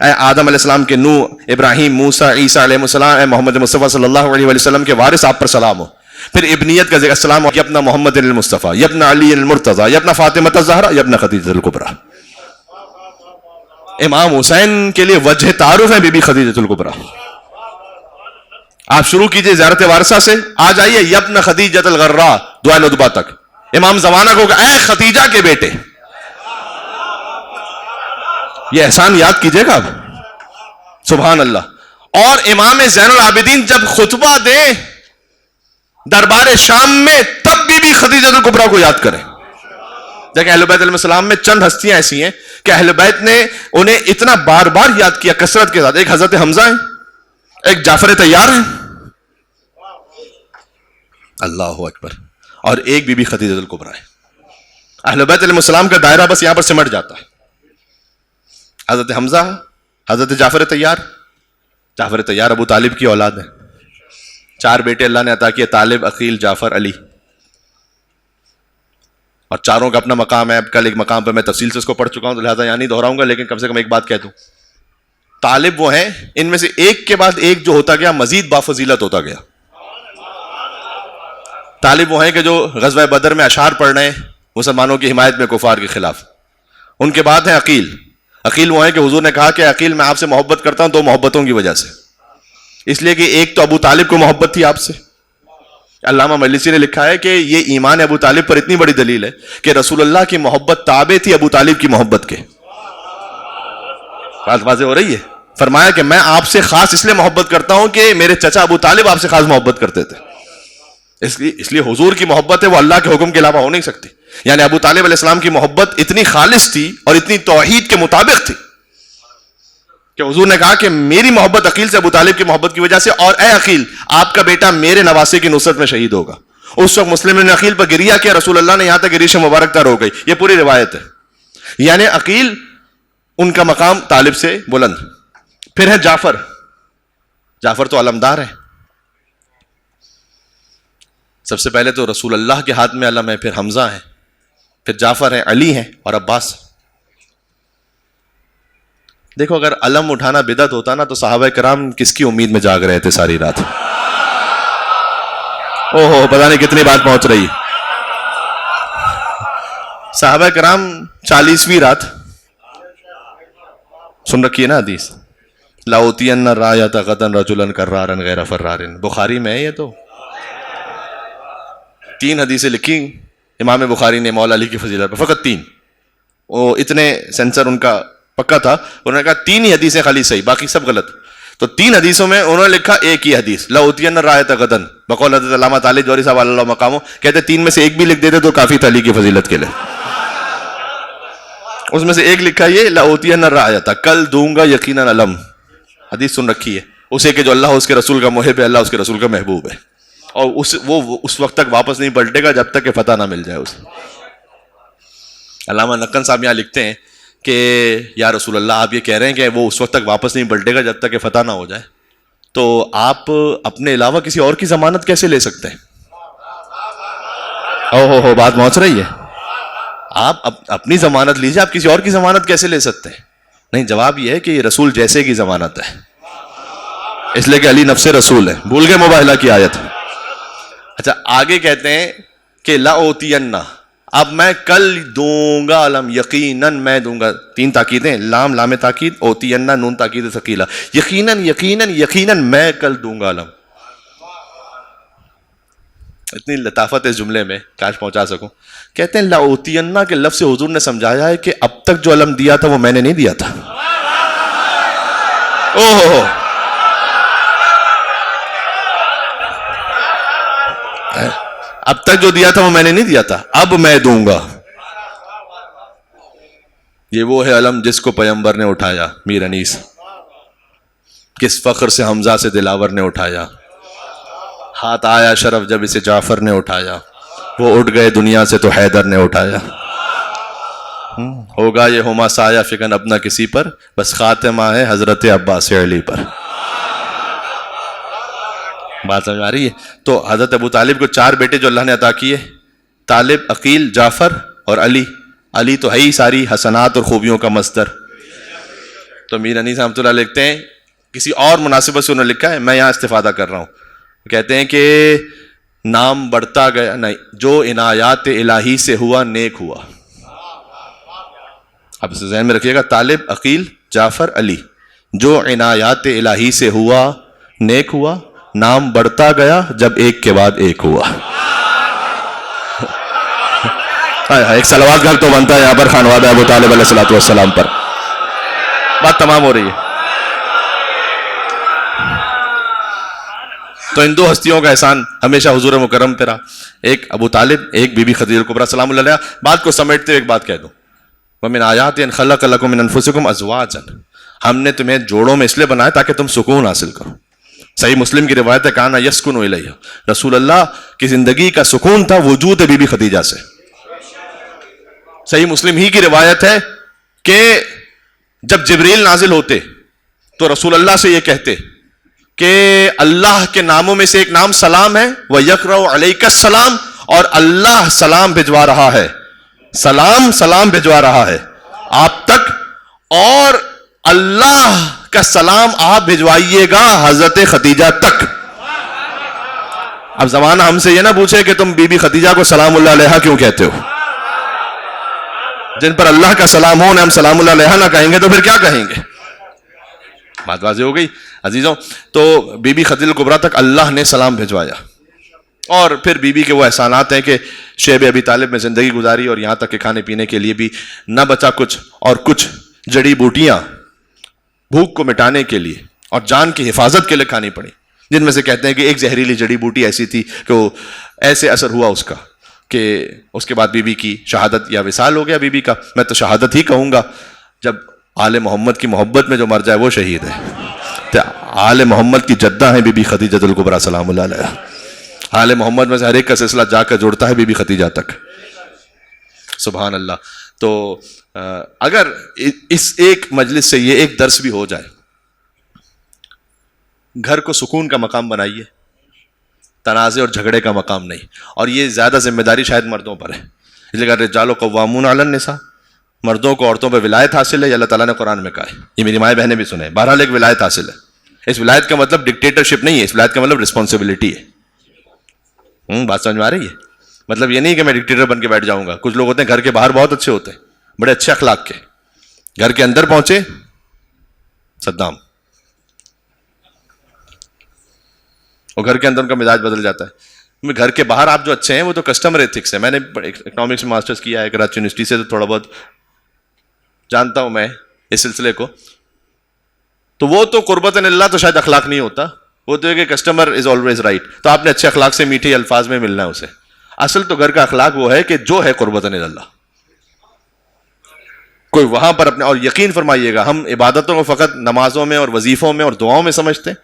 اے آدم علیہ السلام کے نوح، ابراہیم، موسیٰ، عیسیٰ علیہ السلام، اے محمد مصطفیٰ صلی اللہ علیہ وسلم کے وارث آپ پر سلام ہو. پھر ابنیت کا ذکر، السلام یبن محمد المصطفیٰ، یبن علی المرتضیٰ، یبن فاطمہ الزہرا، یبن خدیجہ الکبریٰ. امام حسین کے لیے وجہ تعارف ہے بی بی خدیجہ الکبریٰ. آپ شروع کیجئے زیارت وارثہ سے، آ جائیے یبن خدیجہ الغراء دعائے ندبہ تک. امام زمانہ کو کہا اے خدیجہ کے بیٹے. یہ احسان یاد کیجئے گا آپ. سبحان اللہ. اور امام زین العابدین جب خطبہ دیں دربار شام میں تب بھی خدیجہ الکبریٰ کو یاد کریں. دیکھیں اہل بیت علیہ السلام میں چند ہستیاں ایسی ہیں کہ اہل بیت نے انہیں اتنا بار بار یاد کیا کثرت کے ساتھ. ایک حضرت حمزہ ہیں، ایک جعفر طیار ہیں، اللہ اکبر، اور ایک بی بی خدیجہ الکبریٰ ہے. اہل بیت علیہ السلام کا دائرہ بس یہاں پر سمٹ جاتا ہے. حضرت حمزہ، حضرت جعفر طیار. جعفر طیار ابو طالب کی اولاد ہے. 4 بیٹے اللہ نے عطا کیے، طالب، عقیل، جعفر، علی. اور 4 کا اپنا مقام ہے. اب کل ایک مقام پہ میں تفصیل سے اس کو پڑھ چکا ہوں تو لہٰذا یہاں نہیں دہراؤں گا، لیکن کم سے کم ایک بات کہہ دوں. طالب وہ ہیں ان میں سے ایک کے بعد ایک جو ہوتا گیا مزید بافضیلت ہوتا گیا. طالب وہ ہیں کہ جو غزوہ بدر میں اشعار پڑھ رہے ہیں مسلمانوں کی حمایت میں کفار کے خلاف. ان کے بعد ہیں عقیل. عقیل وہ ہیں کہ حضور نے کہا کہ عقیل میں آپ سے محبت کرتا ہوں دو محبتوں کی وجہ سے. اس لیے کہ ایک تو ابو طالب کو محبت تھی آپ سے. علامہ مجلسی نے لکھا ہے کہ یہ ایمان ابو طالب پر اتنی بڑی دلیل ہے کہ رسول اللہ کی محبت تابع تھی ابو طالب کی محبت کے. بات واضح ہو رہی ہے. فرمایا کہ میں آپ سے خاص اس لیے محبت کرتا ہوں کہ میرے چچا ابو طالب آپ سے خاص محبت کرتے تھے. اس لیے حضور کی محبت ہے وہ اللہ کے حکم کے علاوہ ہو نہیں سکتی. یعنی ابو طالب علیہ السلام کی محبت اتنی خالص تھی اور اتنی توحید کے مطابق تھی کہ حضور نے کہا کہ میری محبت عقیل سے ابو طالب کی محبت کی وجہ سے, اور اے عقیل آپ کا بیٹا میرے نواسے کی نصرت میں شہید ہوگا. اس وقت مسلم نے عقیل پر گریہ کیا, رسول اللہ نے یہاں تک ریش مبارک تر ہو گئی. یہ پوری روایت ہے. یعنی عقیل ان کا مقام طالب سے بلند. پھر ہے جعفر. جعفر تو علمدار ہے. سب سے پہلے تو رسول اللہ کے ہاتھ میں علم ہے, پھر حمزہ ہے, پھر جعفر ہیں, علی ہیں اور عباس. دیکھو اگر علم اٹھانا بدعت ہوتا نا تو صحابہ کرام کس کی امید میں جاگ رہے تھے ساری رات. اوہو پتہ نہیں کتنی بات پہنچ رہی. صحابہ کرام 40ویں رات سن رکھی ہے نا حدیث, لَأُوتِيَنَّ الرَّايَةَ غَدًا رَجُلًا كَرَّارًا غَيْرَ فَرَّارٍ. بخاری میں ہے یہ تو. 3 حدیثیں لکھی امام بخاری نے مولا علی کی فضیلت پر, فقط 3. وہ اتنے سینسر ان کا پکا تھا, انہوں نے کہا 3 ہی حدیثیں خالی صحیح, باقی سب غلط. تو 3 حدیثوں میں انہوں نے لکھا ایک ہی حدیث, لَأُوتِيَنَّ الرَّايَةَ غَدًا. بقول حضرت علامہ طالب جوہری صاحب علی اللہ مقامہ کہتے 3 میں سے ایک بھی لکھ دیتے تو کافی تھا علی کی فضیلت کے لیے. اس میں سے ایک لکھا یہ لَأُوتِيَنَّ الرَّايَةَ, کل دوں گا یقیناً علم. حدیث سن رکھی ہے. اسے کہ جو اللہ اس کے رسول کا محب ہے, اللہ اس کے رسول کا محبوب ہے, اور وہ اس وقت تک واپس نہیں پلٹے گا جب تک کہ فتح نہ مل جائے اسے. علامہ نقن صاحب یہاں لکھتے ہیں کہ یا رسول اللہ آپ یہ کہہ رہے ہیں کہ وہ اس وقت تک واپس نہیں پلٹے گا جب تک کہ فتح نہ ہو جائے, تو آپ اپنے علاوہ کسی اور کی ضمانت کیسے لے سکتے ہیں؟ ہو بات پہنچ رہی ہے. آپ اپنی ضمانت لیجیے, آپ کسی اور کی ضمانت کیسے لے سکتے ہیں؟ نہیں, جواب یہ ہے کہ یہ رسول جیسے کی ضمانت ہے, اس لیے کہ علی نفس رسول ہے. بھول گئے مباہلہ کی آیت. اچھا آگے کہتے ہیں کہ لَأُوتِيَنَّ, اب میں کل دوں گا علم, یقیناً میں دوں گا. 3 تاکیدیں, لام تاکید, اوتینہ نون تاکید ثقیلہ. یقیناً یقیناً یقیناً میں کل دوں گا علم. اتنی لطافت ہے اس جملے میں, کاش پہنچا سکوں. کہتے ہیں لَأُوتِيَنَّ کے لفظ سے حضور نے سمجھایا ہے کہ اب تک جو علم دیا تھا وہ میں نے نہیں دیا تھا. اوہ اب تک جو دیا تھا وہ میں نے نہیں دیا تھا, اب میں دوں گا. یہ وہ ہے علم جس کو پیغمبر نے اٹھایا. میر انیس کس فخر سے حمزہ سے دلاور نے اٹھایا, ہاتھ آیا شرف جب اسے جعفر نے اٹھایا, وہ اٹھ گئے دنیا سے تو حیدر نے اٹھایا. ہوگا یہ ہما سایہ فکن اپنا کسی پر, بس خاتمہ ہے حضرت عباس علی پر. بات سمجھ آ رہی ہے؟ تو حضرت ابو طالب کو 4 بیٹے جو اللہ نے عطا کیے, طالب, عقیل, جعفر اور علی. علی تو ہے ہی ساری حسنات اور خوبیوں کا مصدر. تو میر انیس رحمۃ اللہ لکھتے ہیں, کسی اور مناسبت سے انہوں نے لکھا ہے, میں یہاں استفادہ کر رہا ہوں. کہتے ہیں کہ نام بڑھتا گیا, نہیں, جو عنایات الہی سے ہوا نیک ہوا. اب اسے ذہن میں رکھیے گا, طالب, عقیل, جعفر, علی, جو عنایات الہی سے ہوا نیک ہوا, نام بڑھتا گیا جب ایک کے بعد ایک ہوا. ایک صلوات گھر تو بنتا ہے یہاں پر خانوادہ ابو طالب علیہ الصلوۃ والسلام پر. بات تمام ہو رہی ہے. تو ان 2 ہستیوں کا احسان ہمیشہ حضور مکرم پہ رہا, ایک ابو طالب, ایک بی بی خدیجہ کبریٰ سلام اللہ علیہا. بات کو سمیٹتے ہوئے ایک بات کہہ دوں, وَمِنْ آیَاتِ أَنْ خَلَقَ لَكُم مِّنْ أَنفُسِكُمْ أَزْوَاجًا, ہم نے تمہیں جوڑوں میں اس لیے بنایا تاکہ تم سکون حاصل کرو. صحیح مسلم کی روایت ہے, کانا یسکن الیہ, رسول اللہ کی زندگی کا سکون تھا وجود بی بی خدیجہ سے. صحیح مسلم ہی کی روایت ہے کہ جب جبریل نازل ہوتے تو رسول اللہ سے یہ کہتے کہ اللہ کے ناموں میں سے ایک نام سلام ہے, وَيَقْرَأُ عَلَيْكَ السَّلَامُ, اور اللہ سلام بھجوا رہا ہے, سلام بھجوا رہا ہے آپ تک, اور اللہ کا سلام آپ بھجوائیے گا حضرت خدیجہ تک. اب زمانہ ہم سے یہ نہ پوچھے کہ تم بی بی خدیجہ کو سلام اللہ علیہا کیوں کہتے ہو. جن پر اللہ کا سلام ہو، ہم سلام اللہ علیہا نہ کہیں گے تو پھر کیا کہیں گے؟ بات واضح ہو گئی عزیزوں. تو بی بی خدیجہ کبریٰ تک اللہ نے سلام بھجوایا. اور پھر بی بی کے وہ احسانات ہیں کہ شیب ابی طالب میں زندگی گزاری اور یہاں تک کہ کھانے پینے کے لیے بھی نہ بچا کچھ، اور کچھ جڑی بوٹیاں بھوک کو مٹانے کے لیے اور جان کی حفاظت کے لیے کھانی پڑی، جن میں سے کہتے ہیں کہ ایک زہریلی جڑی بوٹی ایسی تھی کہ وہ ایسے اثر ہوا اس کا کہ اس کے بعد بی بی کی شہادت یا وصال ہو گیا بی بی کا. میں تو شہادت ہی کہوں گا، جب آل محمد کی محبت میں جو مر جائے وہ شہید ہے. تو آل محمد کی جدہ ہیں بی بی خدیجہ الکبریٰ سلام اللہ علیہا. آل محمد میں سے ہر ایک کا سلسلہ جا کر جوڑتا ہے بی بی خدیجہ تک. سبحان اللہ. تو اگر اس ایک مجلس سے یہ ایک درس بھی ہو جائے، گھر کو سکون کا مقام بنائیے، تنازع اور جھگڑے کا مقام نہیں. اور یہ زیادہ ذمہ داری شاید مردوں پر ہے، اس لیے الرجال قوامون علی النساء، مردوں کو عورتوں پہ ولایت حاصل ہے، یہ اللہ تعالیٰ نے قرآن میں کہا ہے. یہ میری مائیں بہنیں بھی سنیں. بہرحال ایک ولایت حاصل ہے. اس ولایت کا مطلب ڈکٹیٹرشپ نہیں ہے، اس ولایت کا مطلب رسپانسبلٹی ہے. بات سمجھ میں آ رہی ہے؟ مطلب یہ نہیں کہ میں ڈکٹیٹر بن کے بیٹھ جاؤں گا. کچھ لوگ ہوتے ہیں گھر کے باہر بہت اچھے ہوتے ہیں، بڑے اچھے اخلاق کے، گھر کے اندر پہنچے صدام، اور گھر کے اندر ان کا مزاج بدل جاتا ہے. گھر کے باہر آپ جو اچھے ہیں وہ تو کسٹمر ایتھکس ہے. میں نے اکنامکس میں ماسٹرز کیا ہے کراچی یونیورسٹی سے، تو تھوڑا بہت جانتا ہوں میں اس سلسلے کو. تو وہ تو قربتاً اللہ تو شاید اخلاق نہیں ہوتا، وہ تو ہے کہ کسٹمر از آلویز رائٹ. تو آپ نے اچھے اخلاق سے میٹھے الفاظ میں ملنا ہے اسے. اصل تو گھر کا اخلاق وہ ہے کہ جو ہے قربتاً اللہ. کوئی وہاں پر اپنے، اور یقین فرمائیے گا ہم عبادتوں کو فقط نمازوں میں اور وظیفوں میں اور دعاؤں میں سمجھتے ہیں.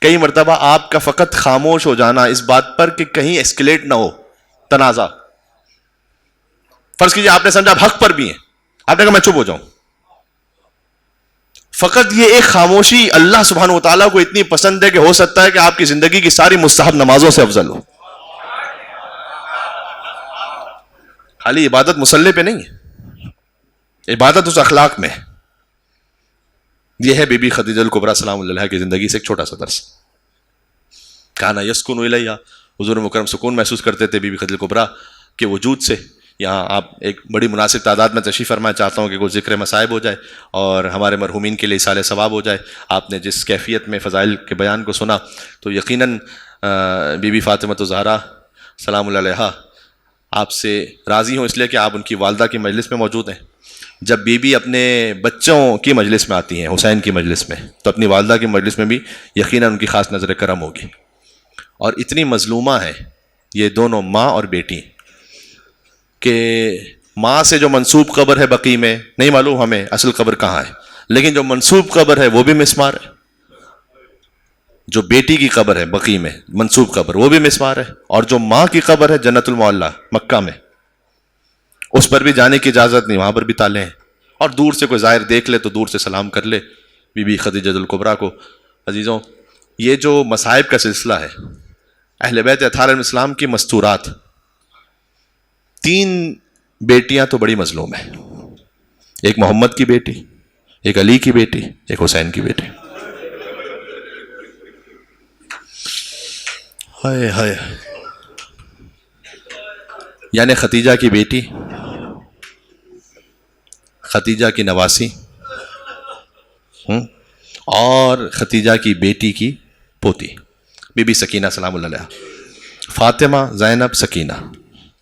کئی مرتبہ آپ کا فقط خاموش ہو جانا اس بات پر کہ کہیں ایسکیلیٹ نہ ہو تنازع. فرض کیجیے آپ نے سمجھا آپ حق پر بھی ہیں، آپ نے کہا میں چپ ہو جاؤں. فقط یہ ایک خاموشی اللہ سبحانہ و تعالیٰ کو اتنی پسند ہے کہ ہو سکتا ہے کہ آپ کی زندگی کی ساری مستحب نمازوں سے افضل ہو. خالی عبادت مصلی پہ نہیں ہے، عبادت اس اخلاق میں ہے. یہ ہے بی بی خدیجہ الکبریٰ سلام اللہ علیہا کی زندگی سے ایک چھوٹا سا درس. کانا یسکن الیہ، حضور مکرم سکون محسوس کرتے تھے بی بی خدیجہ الکبریٰ کے وجود سے. یہاں آپ ایک بڑی مناسب تعداد میں تشریف فرما، چاہتا ہوں کہ کوئی ذکر مصائب ہو جائے اور ہمارے مرحومین کے لیے ایصال ثواب ہو جائے. آپ نے جس کیفیت میں فضائل کے بیان کو سنا تو یقیناً بی بی فاطمہ الزہرا سلام اللہ علیہا آپ سے راضی ہوں، اس لیے کہ آپ ان کی والدہ کی مجلس میں موجود ہیں. جب بی بی اپنے بچوں کی مجلس میں آتی ہیں، حسین کی مجلس میں، تو اپنی والدہ کی مجلس میں بھی یقیناً ان کی خاص نظر کرم ہوگی. اور اتنی مظلومہ ہیں یہ دونوں، ماں اور بیٹی، کہ ماں سے جو منسوب قبر ہے بقیع میں نہیں معلوم ہمیں اصل قبر کہاں ہے، لیکن جو منسوب قبر ہے وہ بھی مسمار ہے. جو بیٹی کی قبر ہے بقیع میں منسوب قبر وہ بھی مسمار ہے، اور جو ماں کی قبر ہے جنت المعلیٰ مکہ میں، اس پر بھی جانے کی اجازت نہیں، وہاں پر بھی تالے ہیں. اور دور سے کوئی زائر دیکھ لے تو دور سے سلام کر لے بی بی خدیجہ الکبریٰ کو. عزیزوں، یہ جو مصائب کا سلسلہ ہے، اہل بیت اطہار علیہ السلام کی مستورات، 3 بیٹیاں تو بڑی مظلوم ہیں. ایک محمد کی بیٹی، ایک علی کی بیٹی، ایک حسین کی بیٹی. ہائے ہائے. یعنی خدیجہ کی بیٹی، خدیجہ کی نواسی، اور خدیجہ کی بیٹی کی پوتی بی بی سکینہ سلام اللہ علیہا. فاطمہ، زینب، سکینہ،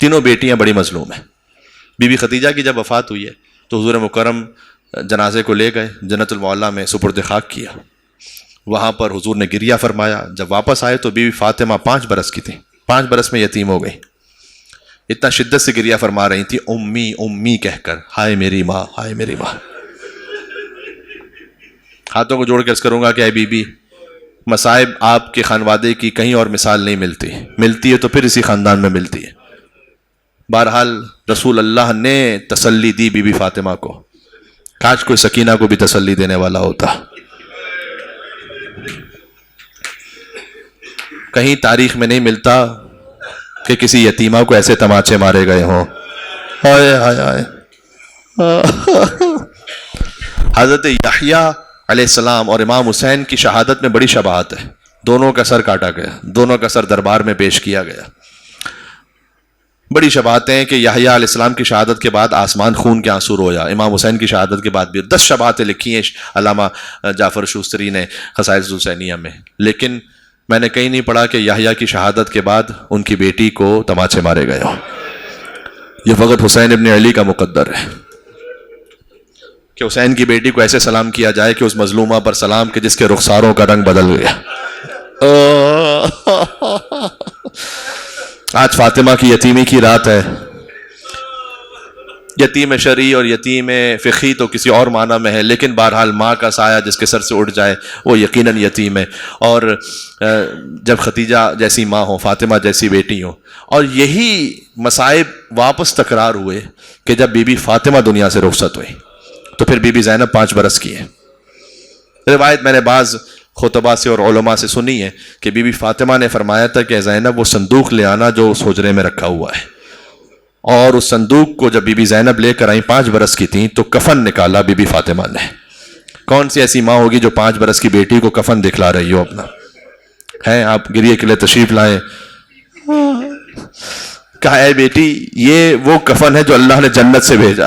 تینوں بیٹیاں بڑی مظلوم ہیں. بی بی خدیجہ کی جب وفات ہوئی ہے تو حضور مکرم جنازے کو لے گئے، جنت المعلیٰ میں سپرد خاک کیا. وہاں پر حضور نے گریہ فرمایا. جب واپس آئے تو بی بی فاطمہ 5 برس کی تھی، 5 برس میں یتیم ہو گئی. اتنا شدت سے گریہ فرما رہی تھی، امی امی کہہ کر، ہائے میری ماں، ہائے میری ماں. ہاتھوں کو جوڑ کے عرض کروں گا کہ اے بی بی، مصائب آپ کے خانوادے کی کہیں اور مثال نہیں ملتی، ملتی ہے تو پھر اسی خاندان میں ملتی ہے. بہرحال رسول اللہ نے تسلی دی بی بی فاطمہ کو. کاش کوئی سکینہ کو بھی تسلی دینے والا ہوتا. کہیں تاریخ میں نہیں ملتا کہ کسی یتیمہ کو ایسے تماچے مارے گئے ہوں. ہائے ہائے ہائے. حضرت یحییٰ علیہ السلام اور امام حسین کی شہادت میں بڑی شباہت ہے. دونوں کا سر کاٹا گیا، دونوں کا سر دربار میں پیش کیا گیا۔ بڑی شباہتیں ہیں کہ یحییٰ علیہ السلام کی شہادت کے بعد آسمان خون کے آنسو رویا، امام حسین کی شہادت کے بعد بھی 10 شباہتیں لکھی ہیں علامہ جعفر شوستری نے خصائص الحسینیہ میں، لیکن میں نے کہیں نہیں پڑھا کہ یحییٰ کی شہادت کے بعد ان کی بیٹی کو تماچے مارے گئے ہو۔ یہ فقط حسین ابن علی کا مقدر ہے کہ حسین کی بیٹی کو ایسے سلام کیا جائے کہ اس مظلومہ پر سلام کہ جس کے رخساروں کا رنگ بدل گیا۔ آج فاطمہ کی یتیمی کی رات ہے۔ یتیم شرعی اور یتیم فقہی تو کسی اور معنی میں ہے، لیکن بہرحال ماں کا سایہ جس کے سر سے اٹھ جائے وہ یقیناً یتیم ہے۔ اور جب ختیجہ جیسی ماں ہو، فاطمہ جیسی بیٹی ہو، اور یہی مصائب واپس تکرار ہوئے کہ جب بی بی فاطمہ دنیا سے رخصت ہوئی تو پھر بی بی زینب 5 برس کی ہے۔ روایت میں نے بعض خطبہ سے اور علماء سے سنی ہے کہ بی بی فاطمہ نے فرمایا تھا کہ زینب وہ صندوق لے آنا جو اس حجرے میں رکھا ہوا ہے، اور اس صندوق کو جب بی بی زینب لے کر آئیں 5 برس کی تھیں تو کفن نکالا بی بی فاطمہ نے۔ کون سی ایسی ماں ہوگی جو 5 برس کی بیٹی کو کفن دکھلا رہی ہو اپنا؟ ہیں آپ گریے کے لیے تشریف لائیں، کہا اے بیٹی یہ وہ کفن ہے جو اللہ نے جنت سے بھیجا،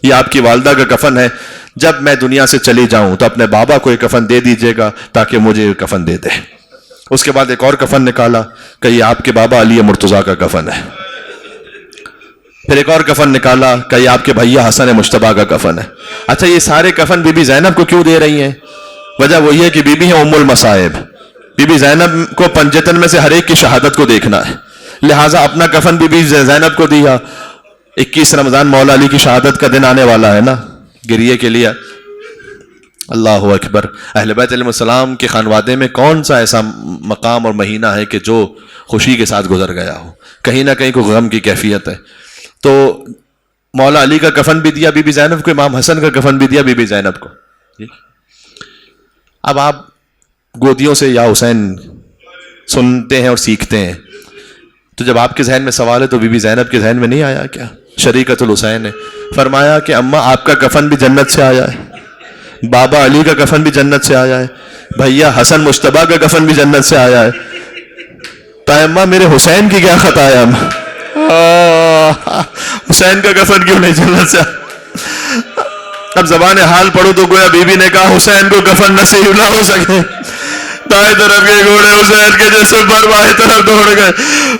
یہ آپ کی والدہ کا کفن ہے، جب میں دنیا سے چلی جاؤں تو اپنے بابا کو یہ کفن دے دیجیے گا تاکہ مجھے یہ کفن دے دے۔ اس کے بعد ایک اور کفن نکالا کہ یہ آپ کے بابا علی مرتضیٰ کا کفن ہے۔ پھر ایک اور کفن نکالا کہ یہ آپ کے بھیا حسن مجتبیٰ کا کفن ہے۔ اچھا یہ سارے کفن بی بی زینب کو کیوں دے رہی ہیں؟ وجہ وہی ہے کہ بی بی ہے ام المصائب، بی بی زینب کو پنجتن میں سے ہر ایک کی شہادت کو دیکھنا ہے، لہٰذا اپنا کفن بی بی زینب کو دیا۔ 21 رمضان مولا علی کی شہادت کا دن آنے والا ہے نا، گریے کے لیے۔ اللہ اکبر۔ اہل بیت علیہ السلام کے خانوادے میں کون سا ایسا مقام اور مہینہ ہے کہ جو خوشی کے ساتھ گزر گیا ہو؟ کہیں نہ کہیں کوئی غم کی کیفیت ہے۔ تو مولا علی کا کفن بھی دیا بی بی زینب کو، امام حسن کا کفن بھی دیا بی بی زینب کو۔ اب آپ گودیوں سے یا حسین سنتے ہیں اور سیکھتے ہیں، تو جب آپ کے ذہن میں سوال ہے تو بی بی زینب کے ذہن میں نہیں آیا کیا؟ شریکت الحسین نے فرمایا کہ اماں آپ کا کفن بھی جنت سے آیا ہے، بابا علی کا کفن بھی جنت سے آیا ہے، بھیا حسن مجتبیٰ کا کفن بھی جنت سے آیا ہے، تو اماں میرے حسین کی کیا خطا ہے؟ حسین کا کفن کیوں نہیں جنت سے آیا؟ اب زبان حال پڑھو تو گویا بی بی نے کہا حسین کو کفن نصیب نہ ہو سکے، دائیں طرف کے گھوڑے حسین کے جسم پر بائیں طرف دوڑ گئے،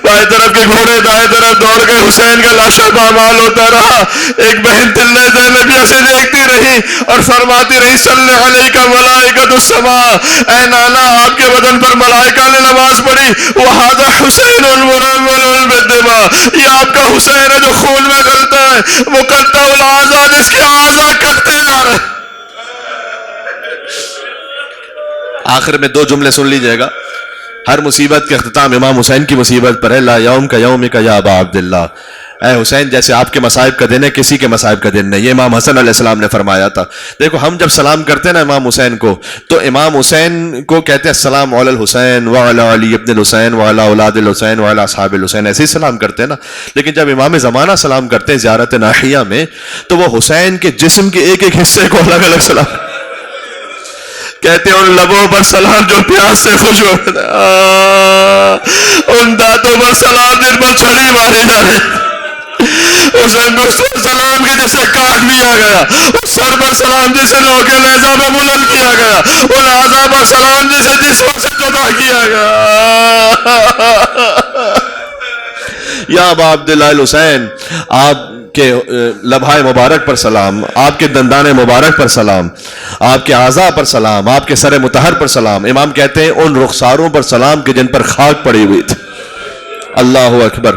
بائیں طرف کے گھوڑے دائیں طرف دوڑ گئے، حسین کا لاشا پامال ہوتا رہا۔ ایک بہن تلے زینبیہ سے دیکھتی رہی اور فرماتی رہی صلی علیک ملائکۃ السماء، اے نانا آپ کے بدن پر ملائکہ نے نماز پڑھی، وہذا حسین المرمل بالدماء، یہ آپ کا حسین ہے جو خون میں غلطہ ہے، مقطع الاعضاء جس کے اعضاء کٹتے جا رہے۔ آخر میں 2 جملے سن لیجئے گا۔ ہر مصیبت کے اختتام امام حسین کی مصیبت پر ہے، لا یوم کا یومک یا ابا عبداللہ، اے حسین جیسے آپ کے مصائب کا دن ہے کسی کے مصائب کا دن نہیں، یہ امام حسن علیہ السلام نے فرمایا تھا۔ دیکھو ہم جب سلام کرتے ہیں نا امام حسین کو، تو امام حسین کو کہتے ہیں السلام علی الحسین وعلی علی ابن الحسین وعلی اولاد الحسین وعلی اصحاب الحسین، ایسے ہی سلام کرتے ہیں نا۔ لیکن جب امام زمانہ سلام کرتے ہیں زیارت ناحیہ میں، تو وہ حسین کے جسم کے ایک ایک حصے کو الگ الگ سلام کہتے ہیں، ان لبوں پر سلام جو پیاس سے خوش ہو، ان دانتوں پر سلام جن پر چھڑی ماری جا رہی، اس انگشت پر سلام کے جسے کاٹ دیا گیا، اس سر پر سلام جسے لوکے نیزہ میں بلند کیا گیا، ان اعضاء پر سلام جسے جسم سے جدا کیا گیا۔ یا ابا عبداللہ الحسین، آپ کے لبھائے مبارک پر سلام، آپ کے دندان مبارک پر سلام، آپ کے اعضاء پر سلام، آپ کے سر مطہر پر سلام۔ امام کہتے ہیں ان رخساروں پر سلام کہ جن پر خاک پڑی ہوئی تھی۔ اللہ اکبر۔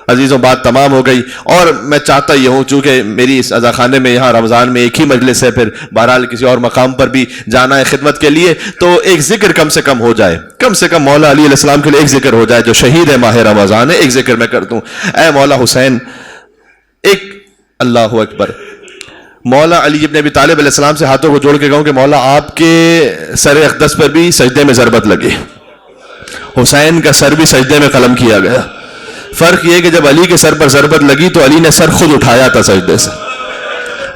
عزیزوں بات تمام ہو گئی، اور میں چاہتا یہ ہوں چونکہ میری اس عزا خانے میں یہاں رمضان میں ایک ہی مجلس ہے، پھر بہرحال کسی اور مقام پر بھی جانا ہے خدمت کے لیے، تو ایک ذکر کم سے کم ہو جائے، کم سے کم مولا علی علیہ السلام کے لیے ایک ذکر ہو جائے جو شہید ہے ماہ رمضان ہے، ایک ذکر میں کر دوں۔ اے مولا حسین، ایک اللہ اکبر، مولا علی ابن ابی طالب علیہ السلام سے ہاتھوں کو جوڑ کے کہوں کہ مولا آپ کے سر اقدس پر بھی سجدے میں ضربت لگی، حسین کا سر بھی سجدے میں قلم کیا گیا۔ فرق یہ کہ جب علی کے سر پر ضربت لگی تو علی نے سر خود اٹھایا تھا سجدے سے،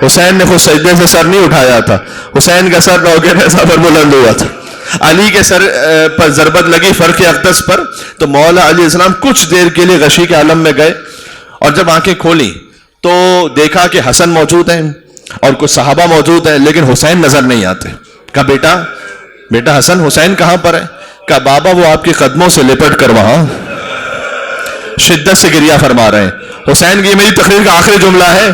حسین نے خود سجدے سے سر نہیں اٹھایا تھا، حسین کا سر لوکے نیزہ پر بلند ہوا تھا۔ علی کے سر پر ضربت لگی فرق اقدس پر، تو مولا علیہ السلام کچھ دیر کے لیے غشی کے عالم میں گئے، اور جب آنکھیں کھولی تو دیکھا کہ حسن موجود ہیں اور کچھ صحابہ موجود ہیں، لیکن حسین نظر نہیں آتے۔ کہا بیٹا حسن، حسین کہاں پر ہے؟ کہا بابا وہ آپ کے قدموں سے لپٹ کر وہاں شدت سے گریہ فرما رہے ہیں۔ حسین کی میری تقریر کا آخری جملہ ہے،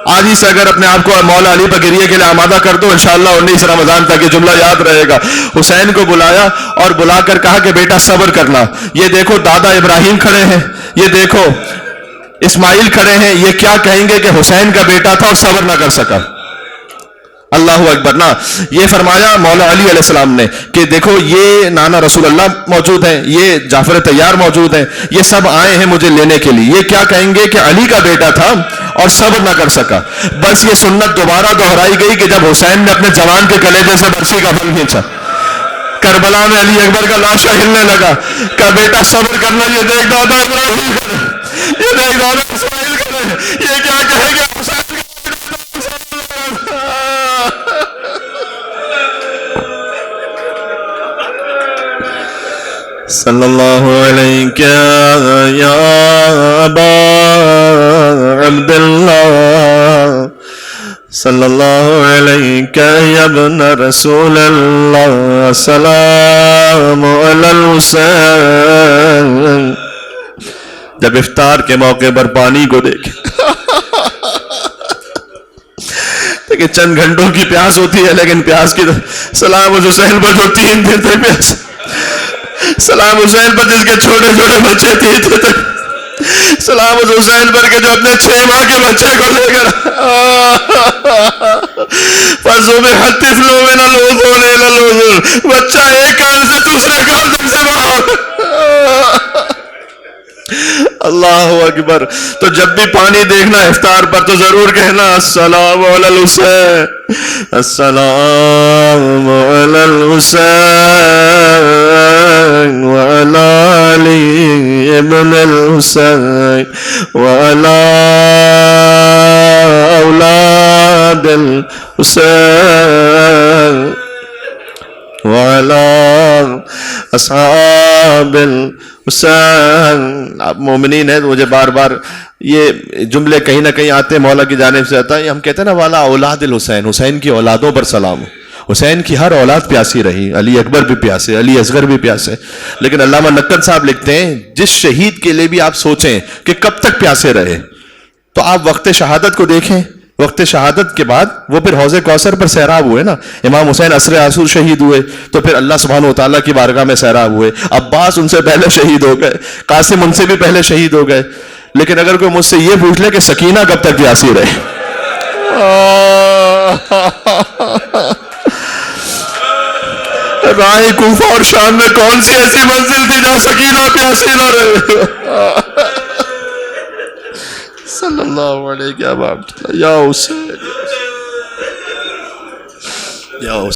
آج ہی سے اگر اپنے آپ کو مولا علی پر گریہ کے لیے آمادہ کر دو، انشاءاللہ 19 رمضان تک یہ جملہ یاد رہے گا۔ حسین کو بلایا اور بلا کر کہا کہ بیٹا صبر کرنا، یہ دیکھو دادا ابراہیم کھڑے ہیں، یہ دیکھو اسماعیل کھڑے ہیں، یہ کیا کہیں گے کہ حسین کا بیٹا تھا اور صبر نہ کر سکا۔ اللہ اکبر نا، یہ فرمایا مولا علی علیہ السلام نے کہ دیکھو یہ نانا رسول اللہ موجود ہیں، یہ جعفر طیار موجود ہیں، یہ سب آئے ہیں مجھے لینے کے لیے، یہ کیا کہیں گے کہ علی کا بیٹا تھا اور صبر نہ کر سکا۔ بس یہ سنت دوبارہ دہرائی گئی کہ جب حسین نے اپنے جوان کے کلیجے سے برسی کا پھل کھینچا، کربلا میں علی اکبر کا لاشا ہلنے لگا، کہا بیٹا صبر کرنا، یہ دیکھ دادا ابراہیم کرے، یہ دیکھ دادا اسماعیل کرے، یہ کیا کہے گا حسین کا صلی اللہ علیہ یا ابا عبداللہ، صلی اللہ علیہ یا ابن رسول اللہ، سلام علی الحسین۔ جب افطار کے موقع پر پانی کو دیکھیں کہ چند گھنٹوں کی پیاس ہوتی ہے، لیکن پیاس کی سلام اس حسین پر جو 3 دن تک پیاس، سلام حسین پر جس کے چھوٹے چھوٹے بچے تھے، سلام اس حسین پر کہ جو اپنے 6 ماہ کے بچے کو لے کر فَصُبِحَ الطِّفْلُ مِنَ الْوُضُوءِ إِلَى الْوُضُوءِ، بچہ ایک کان سے دوسرے کان تک سے باہر۔ اللہ اکبر۔ تو جب بھی پانی دیکھنا افطار پر تو ضرور کہنا السلام علی الحسین، السلام علی الحسین وعلی علی ابن الحسین وعلی اولاد الحسین وعلی اصحاب حسین۔ آپ مومنین ہیں تو مجھے بار بار یہ جملے کہیں نہ کہیں آتے ہیں، مولا کی جانب سے آتا ہے، ہم کہتے ہیں نا والا اولاد الحسین، حسین کی اولادوں پر سلام۔ حسین کی ہر اولاد پیاسی رہی، علی اکبر بھی پیاسے، علی اصغر بھی پیاسے، لیکن علامہ نقد صاحب لکھتے ہیں جس شہید کے لیے بھی آپ سوچیں کہ کب تک پیاسے رہے، تو آپ وقت شہادت کو دیکھیں۔ وقت شہادت کے بعد وہ پھر حوض کوثر پر سیراب ہوئے نا، امام حسین عصر عصور شہید ہوئے، تو پھر اللہ سبحانہ وتعالیٰ کی بارگاہ میں سیراب ہوئے، عباس ان سے پہلے شہید ہو گئے، قاسم ان سے بھی پہلے شہید ہو گئے۔ لیکن اگر کوئی مجھ سے یہ پوچھ لے کہ سکینہ کب تک پیاسی رہے، راہ کوفہ اور شام میں کون سی ایسی منزل تھی جہاں سکینہ پیاسی نہ رہے؟ صلی اللہ علیہ یا حسین یا حسین۔